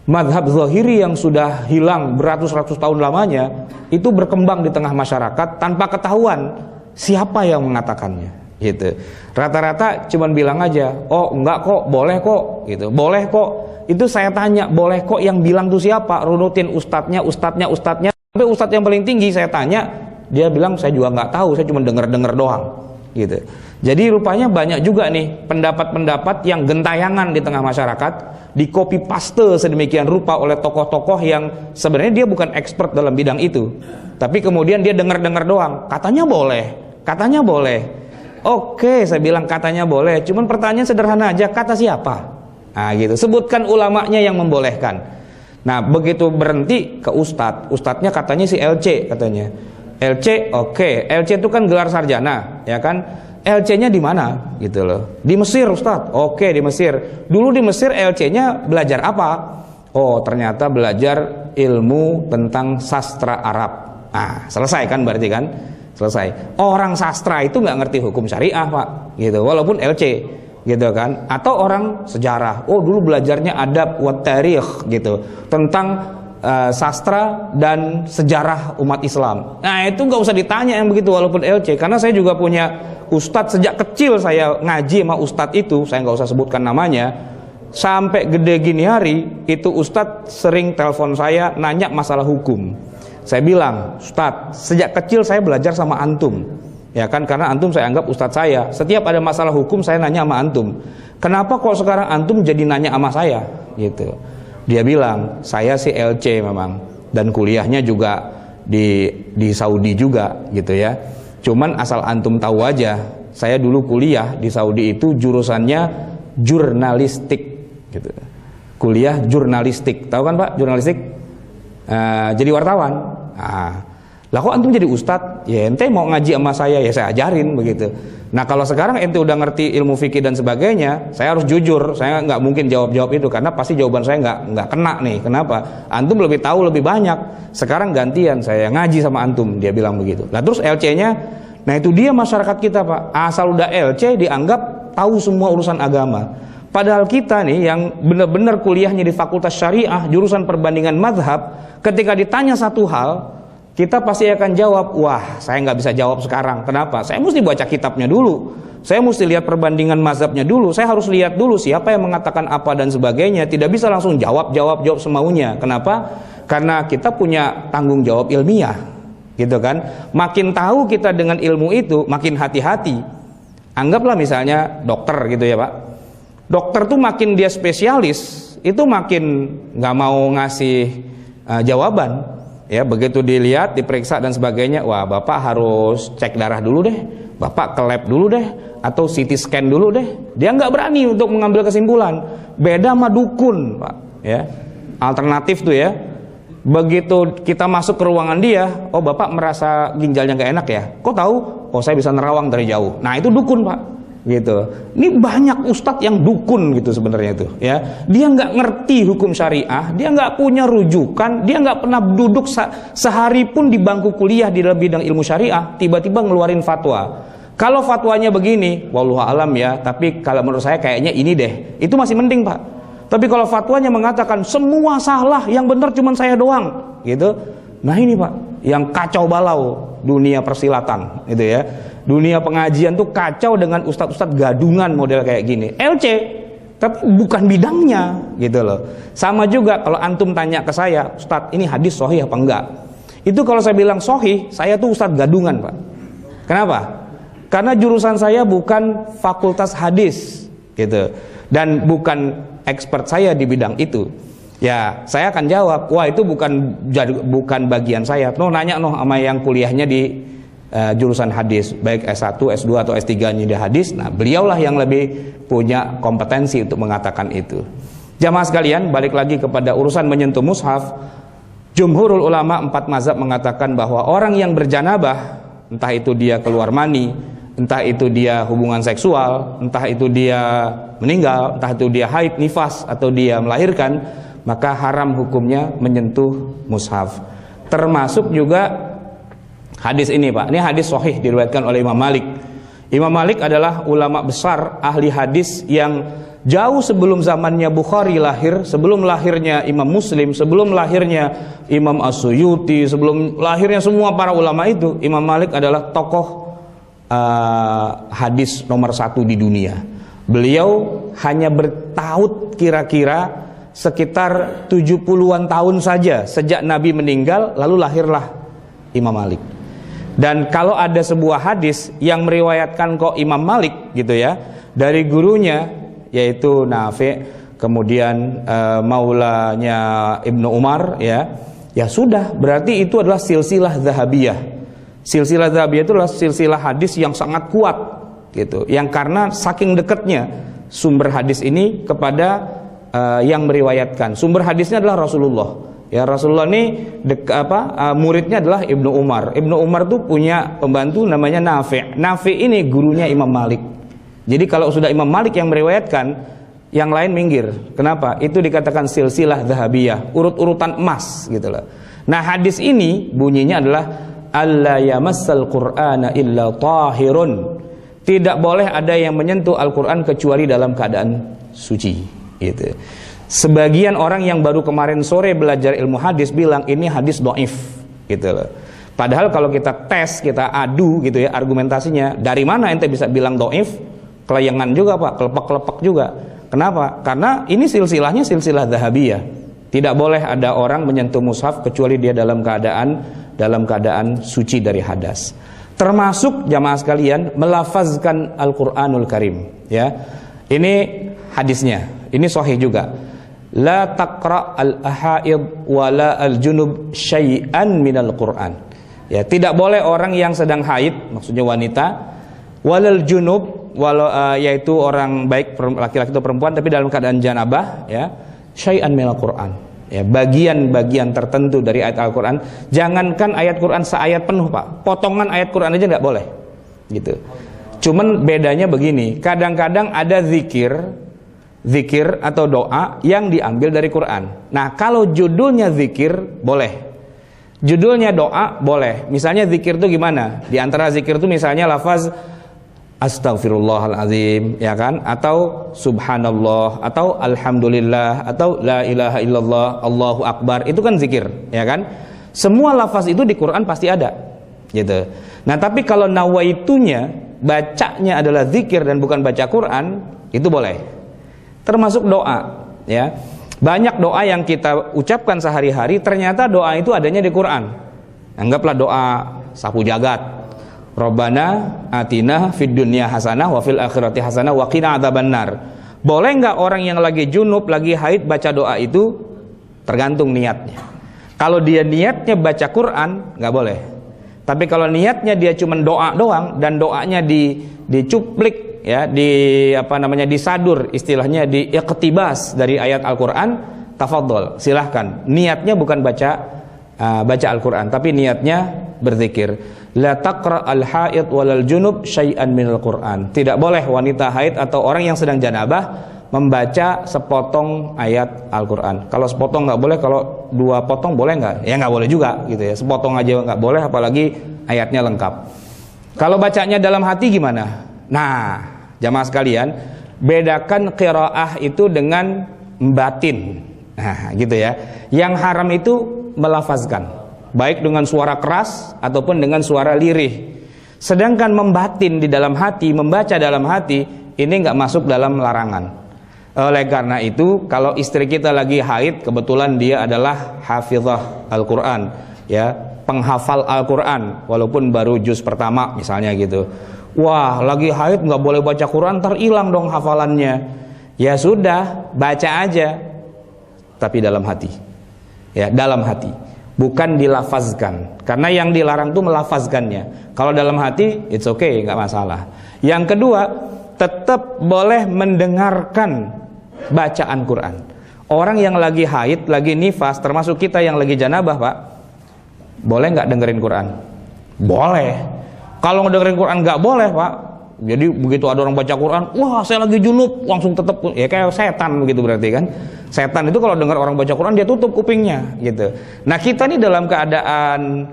Madhab zahiri yang sudah hilang beratus-ratus tahun lamanya itu berkembang di tengah masyarakat tanpa ketahuan siapa yang mengatakannya, gitu. Rata-rata cuman bilang aja, oh enggak kok, boleh kok, gitu. Boleh kok. Itu saya tanya, boleh kok yang bilang tuh siapa? Runutin ustadznya. Sampai ustadz yang paling tinggi saya tanya, dia bilang saya juga nggak tahu, saya cuma denger doang, gitu. Jadi rupanya banyak juga nih pendapat-pendapat yang gentayangan di tengah masyarakat, di copy paste sedemikian rupa oleh tokoh-tokoh yang sebenarnya dia bukan expert dalam bidang itu, tapi kemudian dia denger doang, katanya boleh. Oke, saya bilang katanya boleh, cuman pertanyaan sederhana aja, kata siapa? Nah gitu, sebutkan ulamanya yang membolehkan. Nah begitu berhenti ke ustadznya katanya si LC katanya. LC, oke. LC itu kan gelar sarjana, ya kan? LC-nya di mana? Gitu loh. Di Mesir, Ustadz. Oke, di Mesir. Dulu di Mesir LC-nya belajar apa? Oh, ternyata belajar ilmu tentang sastra Arab. Nah, selesai kan berarti kan? Selesai. Orang sastra itu nggak ngerti hukum syariah, Pak. Gitu. Walaupun LC, gitu kan? Atau orang sejarah. Oh, dulu belajarnya adab wa tarikh gitu. Tentang sastra dan sejarah umat Islam. Nah itu nggak usah ditanya yang begitu walaupun LC, karena saya juga punya ustadz sejak kecil saya ngaji sama ustadz itu, saya nggak usah sebutkan namanya, sampai gede gini hari itu ustadz sering telepon saya nanya masalah hukum. Saya bilang, Ustadz, sejak kecil saya belajar sama antum, ya kan, karena antum saya anggap ustadz saya. Setiap ada masalah hukum saya nanya sama antum. Kenapa kok sekarang antum jadi nanya sama saya? Gitu. Dia bilang, saya si LC memang, dan kuliahnya juga di Saudi juga gitu ya. Cuman asal antum tahu aja, saya dulu kuliah di Saudi itu jurusannya jurnalistik gitu. Kuliah jurnalistik, tahu kan Pak jurnalistik? Jadi wartawan. Lah kok antum jadi ustadz? Ya ente mau ngaji sama saya, ya saya ajarin begitu. Nah kalau sekarang ente udah ngerti ilmu fikih dan sebagainya, saya harus jujur, saya nggak mungkin jawab itu karena pasti jawaban saya nggak kena nih. Kenapa? Antum lebih tahu lebih banyak. Sekarang gantian saya ngaji sama antum, dia bilang begitu. Nah terus LC-nya, nah itu dia masyarakat kita Pak. Asal udah LC dianggap tahu semua urusan agama. Padahal kita nih yang benar-benar kuliahnya di Fakultas Syariah, jurusan perbandingan mazhab, ketika ditanya satu hal, kita pasti akan jawab, wah saya nggak bisa jawab sekarang. Kenapa? Saya mesti baca kitabnya dulu. Saya mesti lihat perbandingan mazhabnya dulu. Saya harus lihat dulu siapa yang mengatakan apa dan sebagainya. Tidak bisa langsung jawab semaunya. Kenapa? Karena kita punya tanggung jawab ilmiah, gitu kan. Makin tahu kita dengan ilmu itu, makin hati-hati. Anggaplah misalnya dokter gitu ya Pak. Dokter tuh makin dia spesialis, itu makin nggak mau ngasih jawaban. Ya begitu dilihat, diperiksa dan sebagainya, wah bapak harus cek darah dulu deh, bapak ke lab dulu deh, atau CT scan dulu deh. Dia nggak berani untuk mengambil kesimpulan. Beda sama dukun, Pak. Ya, alternatif tuh ya. Begitu kita masuk ke ruangan dia, oh bapak merasa ginjalnya nggak enak ya. Kok tahu? Oh saya bisa nerawang dari jauh. Nah itu dukun Pak. Gitu. Ini banyak ustadz yang dukun gitu sebenarnya itu ya. Dia nggak ngerti hukum syariah, dia nggak punya rujukan, dia nggak pernah duduk sehari pun di bangku kuliah di dalam bidang ilmu syariah, tiba-tiba ngeluarin fatwa. Kalau fatwanya begini, wallahu alam ya, tapi kalau menurut saya kayaknya ini deh, itu masih mending Pak. Tapi kalau fatwanya mengatakan semua salah, yang benar cuma saya doang gitu, nah ini Pak yang kacau balau dunia persilatan gitu ya. Dunia pengajian tuh kacau dengan ustadz-ustadz gadungan model kayak gini. LC, tapi bukan bidangnya gitu loh. Sama juga kalau antum tanya ke saya, Ustadz ini hadis sahih apa enggak? Itu kalau saya bilang sahih, saya tuh ustadz gadungan Pak. Kenapa? Karena jurusan saya bukan fakultas hadis gitu. Dan bukan expert saya di bidang itu. Ya saya akan jawab, wah itu bukan bagian saya. Nanya sama yang kuliahnya di jurusan hadis, baik S1, S2 atau S3-nya di hadis. Nah, beliaulah yang lebih punya kompetensi untuk mengatakan itu. Jamaah sekalian, balik lagi kepada urusan menyentuh mushaf. Jumhurul ulama 4 mazhab mengatakan bahwa orang yang berjanabah, entah itu dia keluar mani, entah itu dia hubungan seksual, entah itu dia meninggal, entah itu dia haid, nifas, atau dia melahirkan, maka haram hukumnya menyentuh mushaf. Termasuk juga hadis ini Pak, ini hadis sahih diriwayatkan oleh Imam Malik. Imam Malik adalah ulama besar ahli hadis yang Jauh sebelum zamannya Bukhari lahir, sebelum lahirnya Imam Muslim, sebelum lahirnya Imam As-Suyuti, sebelum lahirnya semua para ulama itu, Imam Malik adalah tokoh hadis nomor 1 di dunia. Beliau hanya bertaut kira-kira sekitar 70-an tahun saja sejak Nabi meninggal, lalu lahirlah Imam Malik. Dan kalau ada sebuah hadis yang meriwayatkan kok Imam Malik gitu ya, dari gurunya yaitu Nafi', kemudian maulanya Ibnu Umar, ya sudah, berarti itu adalah silsilah zahabiyah. Silsilah zahabiyah itu adalah silsilah hadis yang sangat kuat gitu, yang karena saking dekatnya sumber hadis ini kepada yang meriwayatkan. Sumber hadisnya adalah Rasulullah. Ya, Rasulullah ini muridnya adalah Ibnu Umar. Ibnu Umar tuh punya pembantu namanya Nafi'. Nafi' ini gurunya Imam Malik. Jadi kalau sudah Imam Malik yang meriwayatkan, yang lain minggir. Kenapa? Itu dikatakan silsilah zahabiyah, urut-urutan emas gitu loh. Nah, hadis ini bunyinya adalah alla yamassal qur'ana illa tahirun. Tidak boleh ada yang menyentuh Al-Qur'an kecuali dalam keadaan suci gitu. Sebagian orang yang baru kemarin sore belajar ilmu hadis bilang ini hadis dhaif gitu loh. Padahal kalau kita tes, kita adu gitu ya argumentasinya, dari mana ente bisa bilang dhaif? Kelayangan juga Pak, kelepek-kelepek juga. Kenapa? Karena ini silsilahnya silsilah zahabiyah. Tidak boleh ada orang menyentuh mushaf kecuali dia dalam keadaan suci dari hadas. Termasuk jamaah sekalian melafazkan Al-Qur'anul Karim, ya. Ini hadisnya. Ini sahih juga. La taqra al-ahaid wala al-junub syai'an minal Qur'an. Ya, tidak boleh orang yang sedang haid, maksudnya wanita, walal junub, yaitu orang baik laki-laki atau perempuan tapi dalam keadaan janabah, ya, syai'an minal Qur'an. Ya, bagian-bagian tertentu dari ayat Al-Qur'an. Jangankan ayat Qur'an seayat penuh, Pak. Potongan ayat Qur'an aja nggak boleh. Gitu. Cuman bedanya begini, kadang-kadang ada zikir atau doa yang diambil dari Quran. Nah, kalau judulnya zikir boleh, judulnya doa boleh. Misalnya zikir itu gimana? Di antara zikir itu misalnya lafaz Astaghfirullahaladzim, ya kan? Atau Subhanallah, atau Alhamdulillah, atau La ilaha illallah, Allahu Akbar. Itu kan zikir, ya kan? Semua lafaz itu di Quran pasti ada, gitu. Nah, tapi kalau nawaitunya, bacanya adalah zikir dan bukan baca Quran, itu boleh. Termasuk doa, ya. Banyak doa yang kita ucapkan sehari-hari, ternyata doa itu adanya di Quran. Anggaplah doa sapu jagat. Rabbana atina fid dunya hasanah wa fil akhirati hasanah wa qina adzabannar. Boleh nggak orang yang lagi junub, lagi haid baca doa itu? Tergantung niatnya. Kalau dia niatnya baca Quran, nggak boleh. Tapi kalau niatnya dia cuma doa doang dan doanya dicuplik, ya, disadur, istilahnya diiqtibas dari ayat Al-Qur'an, tafadhol, silahkan. Niatnya bukan baca Al-Qur'an, tapi niatnya berzikir. La taqra al-haid walal junub syai'an minal Qur'an. Tidak boleh wanita haid atau orang yang sedang janabah membaca sepotong ayat Al-Qur'an. Kalau sepotong nggak boleh, kalau dua potong boleh nggak? Ya nggak boleh juga gitu ya. Sepotong aja nggak boleh, apalagi ayatnya lengkap. Kalau bacanya dalam hati gimana? Nah, jamaah sekalian, bedakan qiraah itu dengan batin. Nah, gitu ya. Yang haram itu melafazkan, baik dengan suara keras ataupun dengan suara lirih. Sedangkan membatin di dalam hati, membaca dalam hati, ini nggak masuk dalam larangan. Oleh karena itu, kalau istri kita lagi haid, kebetulan dia adalah hafizah Al-Quran, ya, penghafal Al-Quran, walaupun baru juz pertama misalnya gitu. Wah, lagi haid nggak boleh baca Quran, ntar hilang dong hafalannya. Ya sudah, baca aja, tapi dalam hati, ya, dalam hati, bukan dilafazkan. Karena yang dilarang itu melafazkannya. Kalau dalam hati, it's okay, nggak masalah. Yang kedua, tetap boleh mendengarkan bacaan Quran. Orang yang lagi haid, lagi nifas, termasuk kita yang lagi janabah, Pak, boleh nggak dengerin Quran? Boleh. Kalau ngedengerin Quran nggak boleh, Pak. Jadi begitu ada orang baca Quran, wah saya lagi junub, langsung tetap, ya kayak setan begitu berarti kan. Setan itu kalau dengar orang baca Quran dia tutup kupingnya gitu. Nah, kita nih dalam keadaan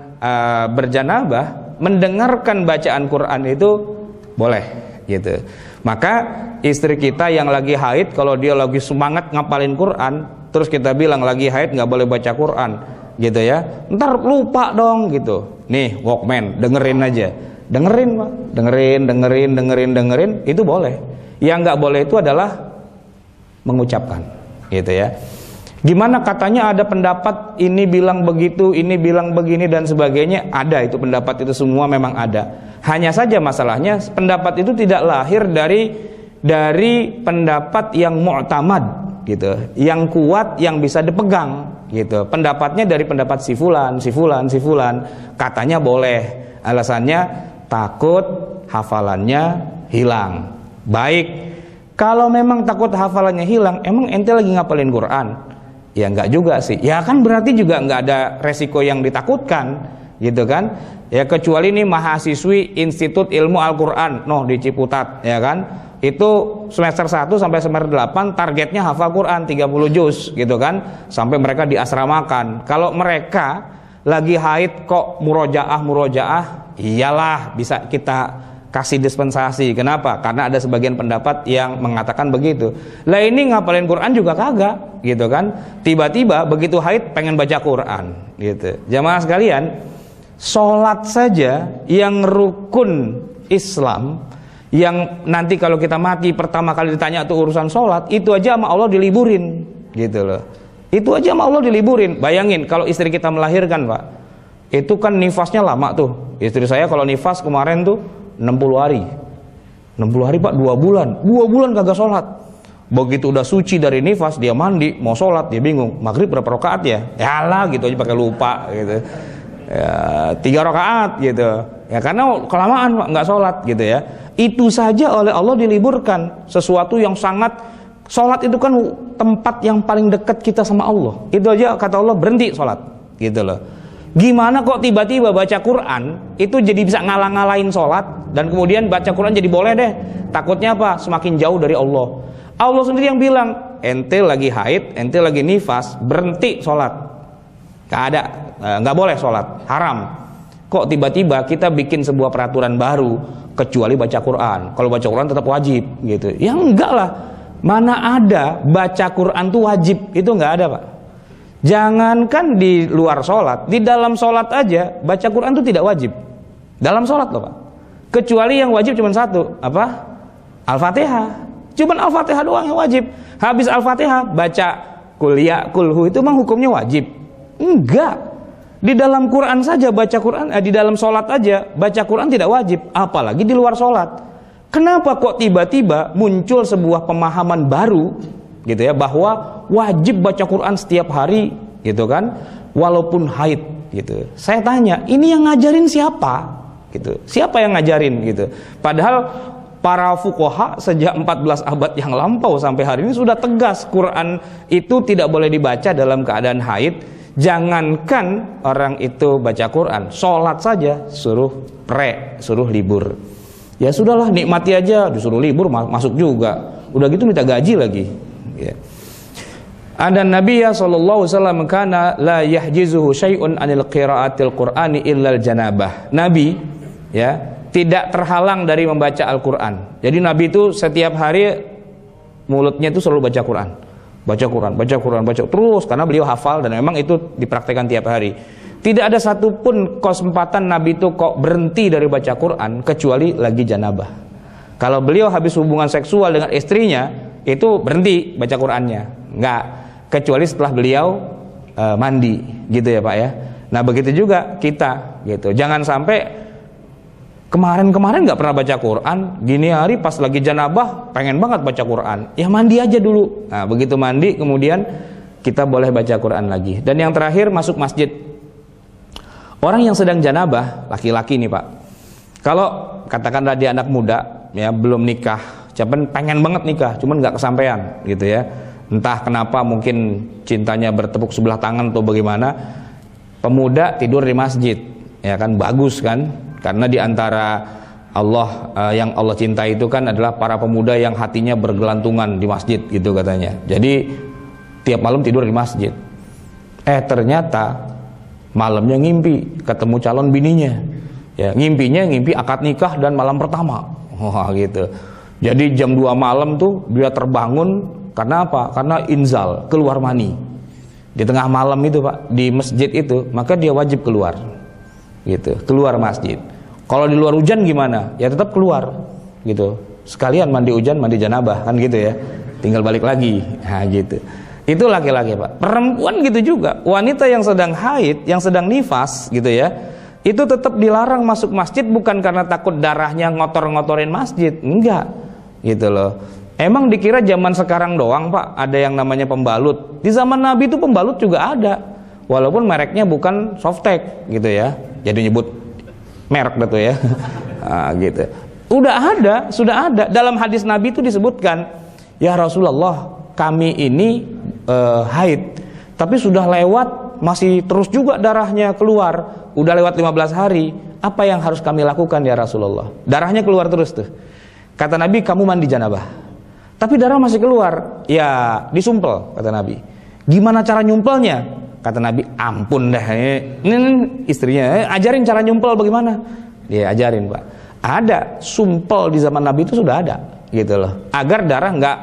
berjanabah, mendengarkan bacaan Quran itu boleh gitu. Maka istri kita yang lagi haid, kalau dia lagi semangat ngapalin Quran, terus kita bilang lagi haid nggak boleh baca Quran, gitu ya, ntar lupa dong gitu. Nih Walkman, dengerin aja, dengerin Pak, dengerin, itu boleh. Yang nggak boleh itu adalah mengucapkan, gitu ya. Gimana katanya ada pendapat ini bilang begitu, ini bilang begini dan sebagainya. Ada itu pendapat, itu semua memang ada. Hanya saja masalahnya pendapat itu tidak lahir dari pendapat yang mu'tamad gitu, yang kuat, yang bisa dipegang gitu. Pendapatnya dari pendapat si fulan, katanya boleh. Alasannya takut hafalannya hilang. Baik, kalau memang takut hafalannya hilang, emang ente lagi ngapalin Quran? Ya enggak juga sih. Ya kan berarti juga enggak ada resiko yang ditakutkan, gitu kan? Ya kecuali nih mahasiswi Institut Ilmu Al-Quran, di Ciputat, ya kan? Itu semester 1 sampai semester 8 targetnya hafal Quran 30 juz, gitu kan? Sampai mereka diasramakan. Kalau mereka lagi haid kok murojaah, iyalah bisa kita kasih dispensasi. Kenapa? Karena ada sebagian pendapat yang mengatakan begitu. Lah ini ngapalin Quran juga kagak, gitu kan? Tiba-tiba begitu haid pengen baca Quran, gitu. Jamaah sekalian, sholat saja yang rukun Islam, yang nanti kalau kita mati pertama kali ditanya tuh urusan sholat, itu aja sama Allah diliburin, gitu loh. Itu aja sama Allah diliburin. Bayangin kalau istri kita melahirkan, Pak, itu kan nifasnya lama tuh. Istri saya kalau nifas kemarin tuh 60 hari 60 hari Pak, 2 bulan kagak sholat. Begitu udah suci dari nifas, dia mandi mau sholat, dia bingung maghrib berapa rakaat ya, yalah gitu aja pakai lupa gitu ya, 3 rakaat gitu ya, karena kelamaan Pak nggak sholat gitu ya. Itu saja oleh Allah diliburkan, sesuatu yang sangat, sholat itu kan tempat yang paling dekat kita sama Allah. Itu aja kata Allah berhenti sholat, gitu loh. Gimana kok tiba-tiba baca Quran itu jadi bisa ngalah-ngalahin sholat, dan kemudian baca Quran jadi boleh deh. Takutnya apa? Semakin jauh dari Allah. Allah sendiri yang bilang, ente lagi haid, ente lagi nifas, berhenti sholat. Nggak boleh sholat, haram. Kok tiba-tiba kita bikin sebuah peraturan baru, kecuali baca Quran. Kalau baca Quran tetap wajib gitu. Ya enggak lah. Mana ada baca Quran tuh wajib, itu nggak ada Pak. Jangankan di luar sholat, di dalam sholat aja baca Quran itu tidak wajib. Dalam sholat loh Pak. Kecuali yang wajib cuma satu, apa? Al-Fatihah. Cuma Al-Fatihah doang yang wajib. Habis Al-Fatihah baca kuliah kulhu, itu memang hukumnya wajib? Enggak. Di dalam Quran saja baca Quran, di dalam sholat aja baca Quran tidak wajib, apalagi di luar sholat. Kenapa kok tiba-tiba muncul sebuah pemahaman baru gitu ya, bahwa wajib baca Quran setiap hari gitu kan, walaupun haid gitu. Saya tanya, ini yang ngajarin siapa gitu? Siapa yang ngajarin gitu? Padahal para fuqaha sejak 14 abad yang lampau sampai hari ini sudah tegas, Quran itu tidak boleh dibaca dalam keadaan haid. Jangankan orang itu baca Quran, sholat saja suruh libur. Ya sudahlah, nikmati aja, disuruh libur masuk juga. Udah gitu minta gaji lagi. Ya. Ada Nabi ya sallallahu alaihi wasallam kana la yahjizuhu syai'un anil qiraatil Qur'ani illa al-janabah. Nabi ya tidak terhalang dari membaca Al-Qur'an. Jadi Nabi itu setiap hari mulutnya itu selalu baca Quran. Baca Quran terus, karena beliau hafal dan memang itu dipraktekkan tiap hari. Tidak ada satupun kesempatan Nabi itu kok berhenti dari baca Quran kecuali lagi janabah. Kalau beliau habis hubungan seksual dengan istrinya, itu berhenti baca Qurannya, enggak, kecuali setelah beliau mandi, gitu ya Pak ya. Nah begitu juga kita, gitu. Jangan sampai kemarin nggak pernah baca Quran, gini hari pas lagi janabah pengen banget baca Quran, ya mandi aja dulu. Nah begitu mandi kemudian kita boleh baca Quran lagi. Dan yang terakhir, masuk masjid. Orang yang sedang janabah, laki-laki nih Pak, kalau katakanlah dia anak muda ya, belum nikah, pengen banget nikah, cuman nggak kesampaian gitu ya, entah kenapa, mungkin cintanya bertepuk sebelah tangan atau bagaimana. Pemuda tidur di masjid, ya kan, bagus kan, karena diantara Allah yang Allah cintai itu kan adalah para pemuda yang hatinya bergelantungan di masjid gitu katanya. Jadi tiap malam tidur di masjid. Ternyata malamnya ngimpi ketemu calon bininya. Ya, ngimpi akad nikah dan malam pertama. Wah gitu. Jadi jam 2 malam tuh dia terbangun karena apa? Karena inzal, keluar mani. Di tengah malam itu Pak, di masjid itu, maka dia wajib keluar. Gitu, keluar masjid. Kalau di luar hujan gimana? Ya tetap keluar. Gitu. Sekalian mandi hujan, mandi janabah kan gitu ya. Tinggal balik lagi. Nah gitu. Itu laki-laki Pak. Perempuan gitu juga. Wanita yang sedang haid, yang sedang nifas gitu ya, itu tetap dilarang masuk masjid bukan karena takut darahnya ngotor-ngotorin masjid. Enggak. Gitu loh. Emang dikira zaman sekarang doang Pak ada yang namanya pembalut. Di zaman Nabi itu pembalut juga ada. Walaupun mereknya bukan Softtek gitu ya. Jadi nyebut merek gitu ya. Nah, gitu. Sudah ada. Dalam hadis Nabi itu disebutkan, ya Rasulullah, kami ini haid, tapi sudah lewat, masih terus juga darahnya keluar. Udah lewat 15 hari, apa yang harus kami lakukan ya Rasulullah? Darahnya keluar terus tuh. Kata Nabi, kamu mandi janabah. Tapi darah masih keluar. Ya, disumpel, kata Nabi. Gimana cara nyumpelnya? Kata Nabi, ampun dah. Ini istrinya, ajarin cara nyumpel bagaimana? Dia ajarin Pak. Ada, sumpel di zaman Nabi itu sudah ada. Gitu loh. Agar darah nggak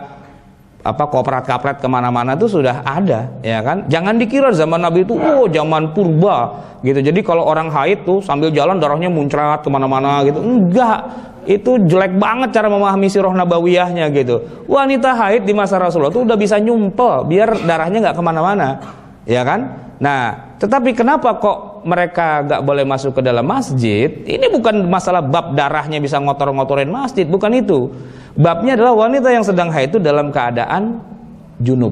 koprat-kapret kemana-mana itu sudah ada, ya kan? Jangan dikira zaman Nabi itu, zaman purba, gitu. Jadi kalau orang haid tuh sambil jalan darahnya muncrat kemana-mana, gitu. Enggak, itu jelek banget cara memahami sirah nabawiyahnya, gitu. Wanita haid di masa Rasulullah tuh udah bisa nyumpel, biar darahnya nggak kemana-mana, ya kan? Nah, tetapi kenapa kok mereka nggak boleh masuk ke dalam masjid? Ini bukan masalah bab darahnya bisa ngotor-ngotorin masjid, bukan itu. Babnya adalah wanita yang sedang haid itu dalam keadaan junub.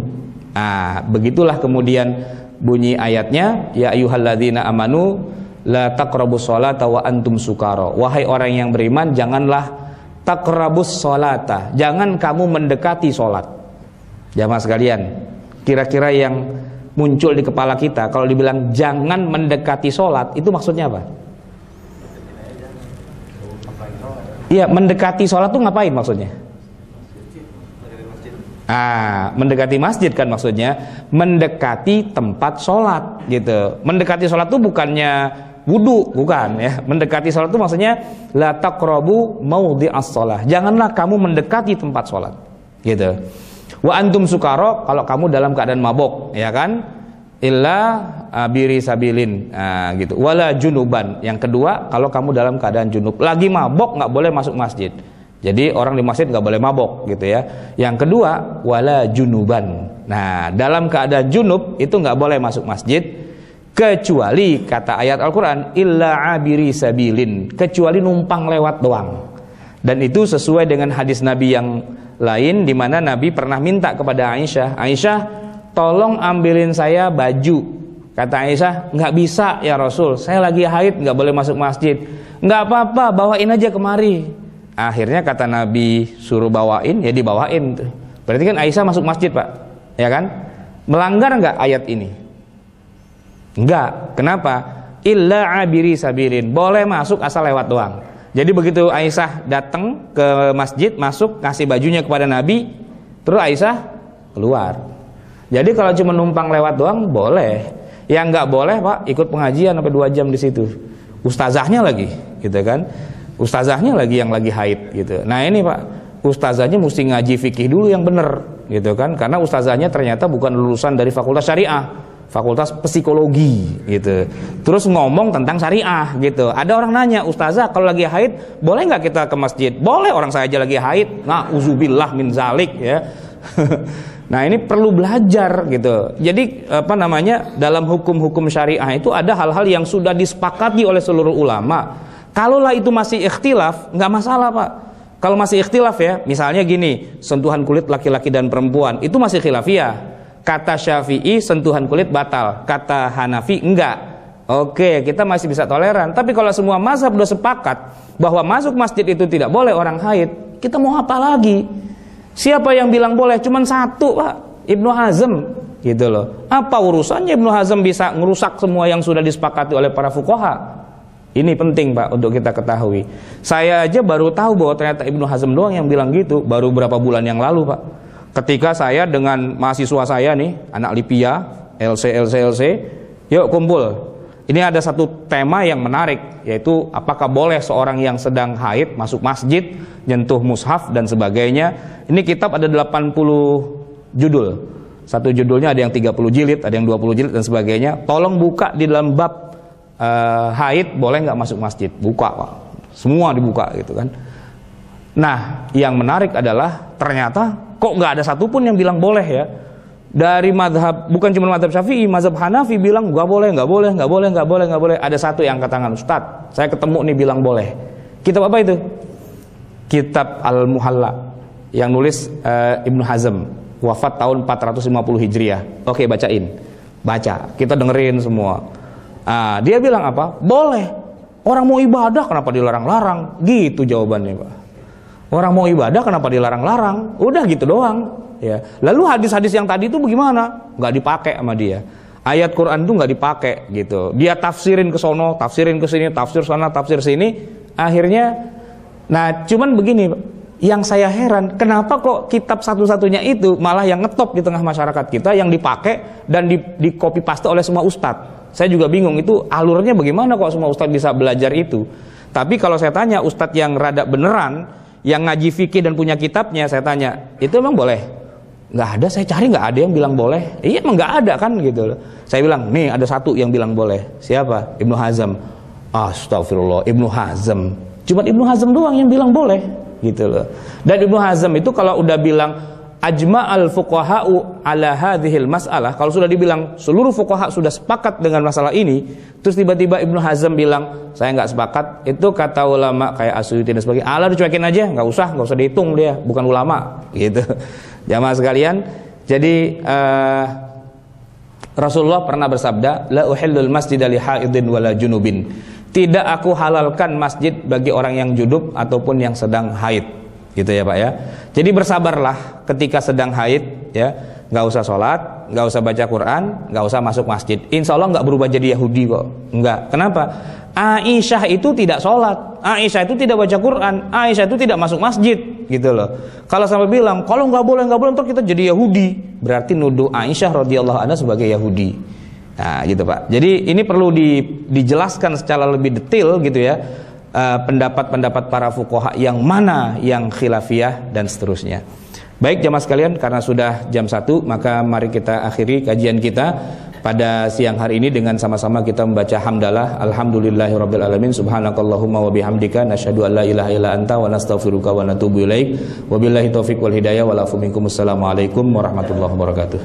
Nah, begitulah kemudian bunyi ayatnya, ya ayyuhalladzina amanu la taqrabus sholata wa antum sukara. Wahai orang yang beriman, janganlah taqrabus sholata, jangan kamu mendekati sholat. Jamaah sekalian, kira-kira yang muncul di kepala kita kalau dibilang jangan mendekati sholat, itu maksudnya apa? Iya, mendekati sholat tuh ngapain maksudnya? Mendekati masjid kan maksudnya, mendekati tempat sholat gitu. Mendekati sholat tuh bukannya wudu, bukan ya. Mendekati sholat tuh maksudnya la taqrabu maudhi'as shalah. Janganlah kamu mendekati tempat sholat, gitu. Wa antum sukara, kalau kamu dalam keadaan mabok, ya kan? Illa biri sabilin, gitu. Wala junuban. Yang kedua, kalau kamu dalam keadaan junub, lagi mabok nggak boleh masuk masjid. Jadi orang di masjid nggak boleh mabok, gitu ya. Yang kedua, wala junuban. Nah, dalam keadaan junub itu nggak boleh masuk masjid, kecuali kata ayat Al-Quran, illa abiri sabilin, kecuali numpang lewat doang. Dan itu sesuai dengan hadis Nabi yang lain, di mana Nabi pernah minta kepada Aisyah, Aisyah, tolong ambilin saya baju. Kata Aisyah, nggak bisa ya Rasul, saya lagi haid, nggak boleh masuk masjid. Nggak apa-apa, bawain aja kemari. Akhirnya kata Nabi suruh bawain, ya dibawain. Berarti kan Aisyah masuk masjid Pak, ya kan? Melanggar nggak ayat ini? Nggak. Kenapa? Illa abiri sabirin, boleh masuk asal lewat doang. Jadi begitu Aisyah datang ke masjid, masuk, kasih bajunya kepada Nabi, terus Aisyah keluar. Jadi kalau cuma numpang lewat doang boleh. Yang nggak boleh Pak, ikut pengajian sampai 2 jam di situ. Ustazahnya lagi, gitu kan? Ustazahnya lagi yang lagi haid, gitu. Nah ini Pak, ustazahnya mesti ngaji fikih dulu yang bener, gitu kan? Karena ustazahnya ternyata bukan lulusan dari fakultas syariah, fakultas psikologi, gitu. Terus ngomong tentang syariah, gitu. Ada orang nanya, ustazah kalau lagi haid boleh nggak kita ke masjid? Boleh, orang saya aja lagi haid. Nah, uzubillah min zalik, ya. Nah ini perlu belajar gitu. Jadi dalam hukum-hukum syariah itu ada hal-hal yang sudah disepakati oleh seluruh ulama. Kalaulah itu masih ikhtilaf, nggak masalah Pak. Kalau masih ikhtilaf ya, misalnya gini, sentuhan kulit laki-laki dan perempuan itu masih khilafiyah. Kata Syafi'i sentuhan kulit batal, kata Hanafi enggak. Oke, kita masih bisa toleran. Tapi kalau semua mazhab sudah sepakat bahwa masuk masjid itu tidak boleh orang haid, kita mau apa lagi? Siapa yang bilang boleh? Cuman satu Pak, Ibnu Hazm, gitu loh. Apa urusannya Ibnu Hazm bisa ngerusak semua yang sudah disepakati oleh para fuqaha? Ini penting Pak untuk kita ketahui. Saya aja baru tahu bahwa ternyata Ibnu Hazm doang yang bilang gitu, baru berapa bulan yang lalu Pak. Ketika saya dengan mahasiswa saya nih, anak Lipia, LC, yuk kumpul. Ini ada satu tema yang menarik, yaitu apakah boleh seorang yang sedang haid masuk masjid, nyentuh mushaf dan sebagainya. Ini kitab ada 80 judul. Satu judulnya ada yang 30 jilid, ada yang 20 jilid dan sebagainya. Tolong buka di dalam bab haid boleh nggak masuk masjid. Buka Pak, semua dibuka gitu kan. Nah yang menarik adalah ternyata kok nggak ada satupun yang bilang boleh ya. Dari madhab, bukan cuma madhab Syafi'i, madhab Hanafi bilang nggak boleh, nggak boleh, nggak boleh, nggak boleh, nggak boleh. Ada satu yang angkat tangan, Ustadz, saya ketemu nih bilang boleh. Kitab apa itu? Kitab Al-Muhalla yang nulis Ibnu Hazm, wafat tahun 450 Hijriah. Oke, bacain, baca, kita dengerin semua. Dia bilang apa? Boleh. Orang mau ibadah kenapa dilarang-larang? Gitu jawabannya Pak. Orang mau ibadah kenapa dilarang-larang? Udah gitu doang. Ya. Lalu hadis-hadis yang tadi itu bagaimana? Nggak dipakai sama dia. Ayat Quran itu nggak dipakai gitu. Dia tafsirin ke sono, tafsirin ke sini, tafsir sana, tafsir sini. Akhirnya, nah cuman begini, yang saya heran, kenapa kok kitab satu-satunya itu malah yang ngetop di tengah masyarakat kita, yang dipakai dan di copy paste oleh semua ustadz. Saya juga bingung itu alurnya bagaimana kok semua ustadz bisa belajar itu. Tapi kalau saya tanya ustadz yang rada beneran, yang ngaji fikih dan punya kitabnya, saya tanya, itu emang boleh? Nggak ada, saya cari nggak ada yang bilang boleh. Iya emang nggak ada kan gitu loh. Saya bilang, nih ada satu yang bilang boleh. Siapa? Ibnu Hazm. Astagfirullah, Ibnu Hazm. Cuma Ibnu Hazm doang yang bilang boleh gitu loh. Dan Ibnu Hazm itu kalau udah bilang ajma'al fuqaha'u ala hadhil mas'alah, kalau sudah dibilang seluruh fuqaha sudah sepakat dengan masalah ini, terus tiba-tiba Ibnu Hazm bilang saya nggak sepakat, itu kata ulama kayak Asyuti dan sebagainya, Allah dicuekin aja, nggak usah dihitung, dia bukan ulama gitu. Jamaah sekalian, jadi Rasulullah pernah bersabda, la uhillul masjida li haidin wala junubin. Tidak aku halalkan masjid bagi orang yang junub ataupun yang sedang haid. Gitu ya Pak ya. Jadi bersabarlah ketika sedang haid ya. Nggak usah sholat, nggak usah baca Quran, nggak usah masuk masjid. Insya Allah nggak berubah jadi Yahudi kok. Nggak. Kenapa? Aisyah itu tidak sholat, Aisyah itu tidak baca Quran, Aisyah itu tidak masuk masjid, gitu loh. Kalau sampai bilang kalau nggak boleh, ntar kita jadi Yahudi, berarti nuduh Aisyah radhiyallahu anha sebagai Yahudi. Nah, gitu Pak. Jadi ini perlu dijelaskan secara lebih detail, gitu ya. Pendapat-pendapat para fuqaha yang mana yang khilafiyah dan seterusnya. Baik jamaah sekalian, karena sudah jam 1, maka mari kita akhiri kajian kita pada siang hari ini dengan sama-sama kita membaca hamdalah. Alhamdulillahirabbil alamin, subhanakallahumma wa bihamdika nasyhadu an la ilaha illa anta wa nastaghfiruka wa natubu ilaik. Wabillahi taufiq wal hidayah wal afu minkum. Assalamualaikum warahmatullahi wabarakatuh.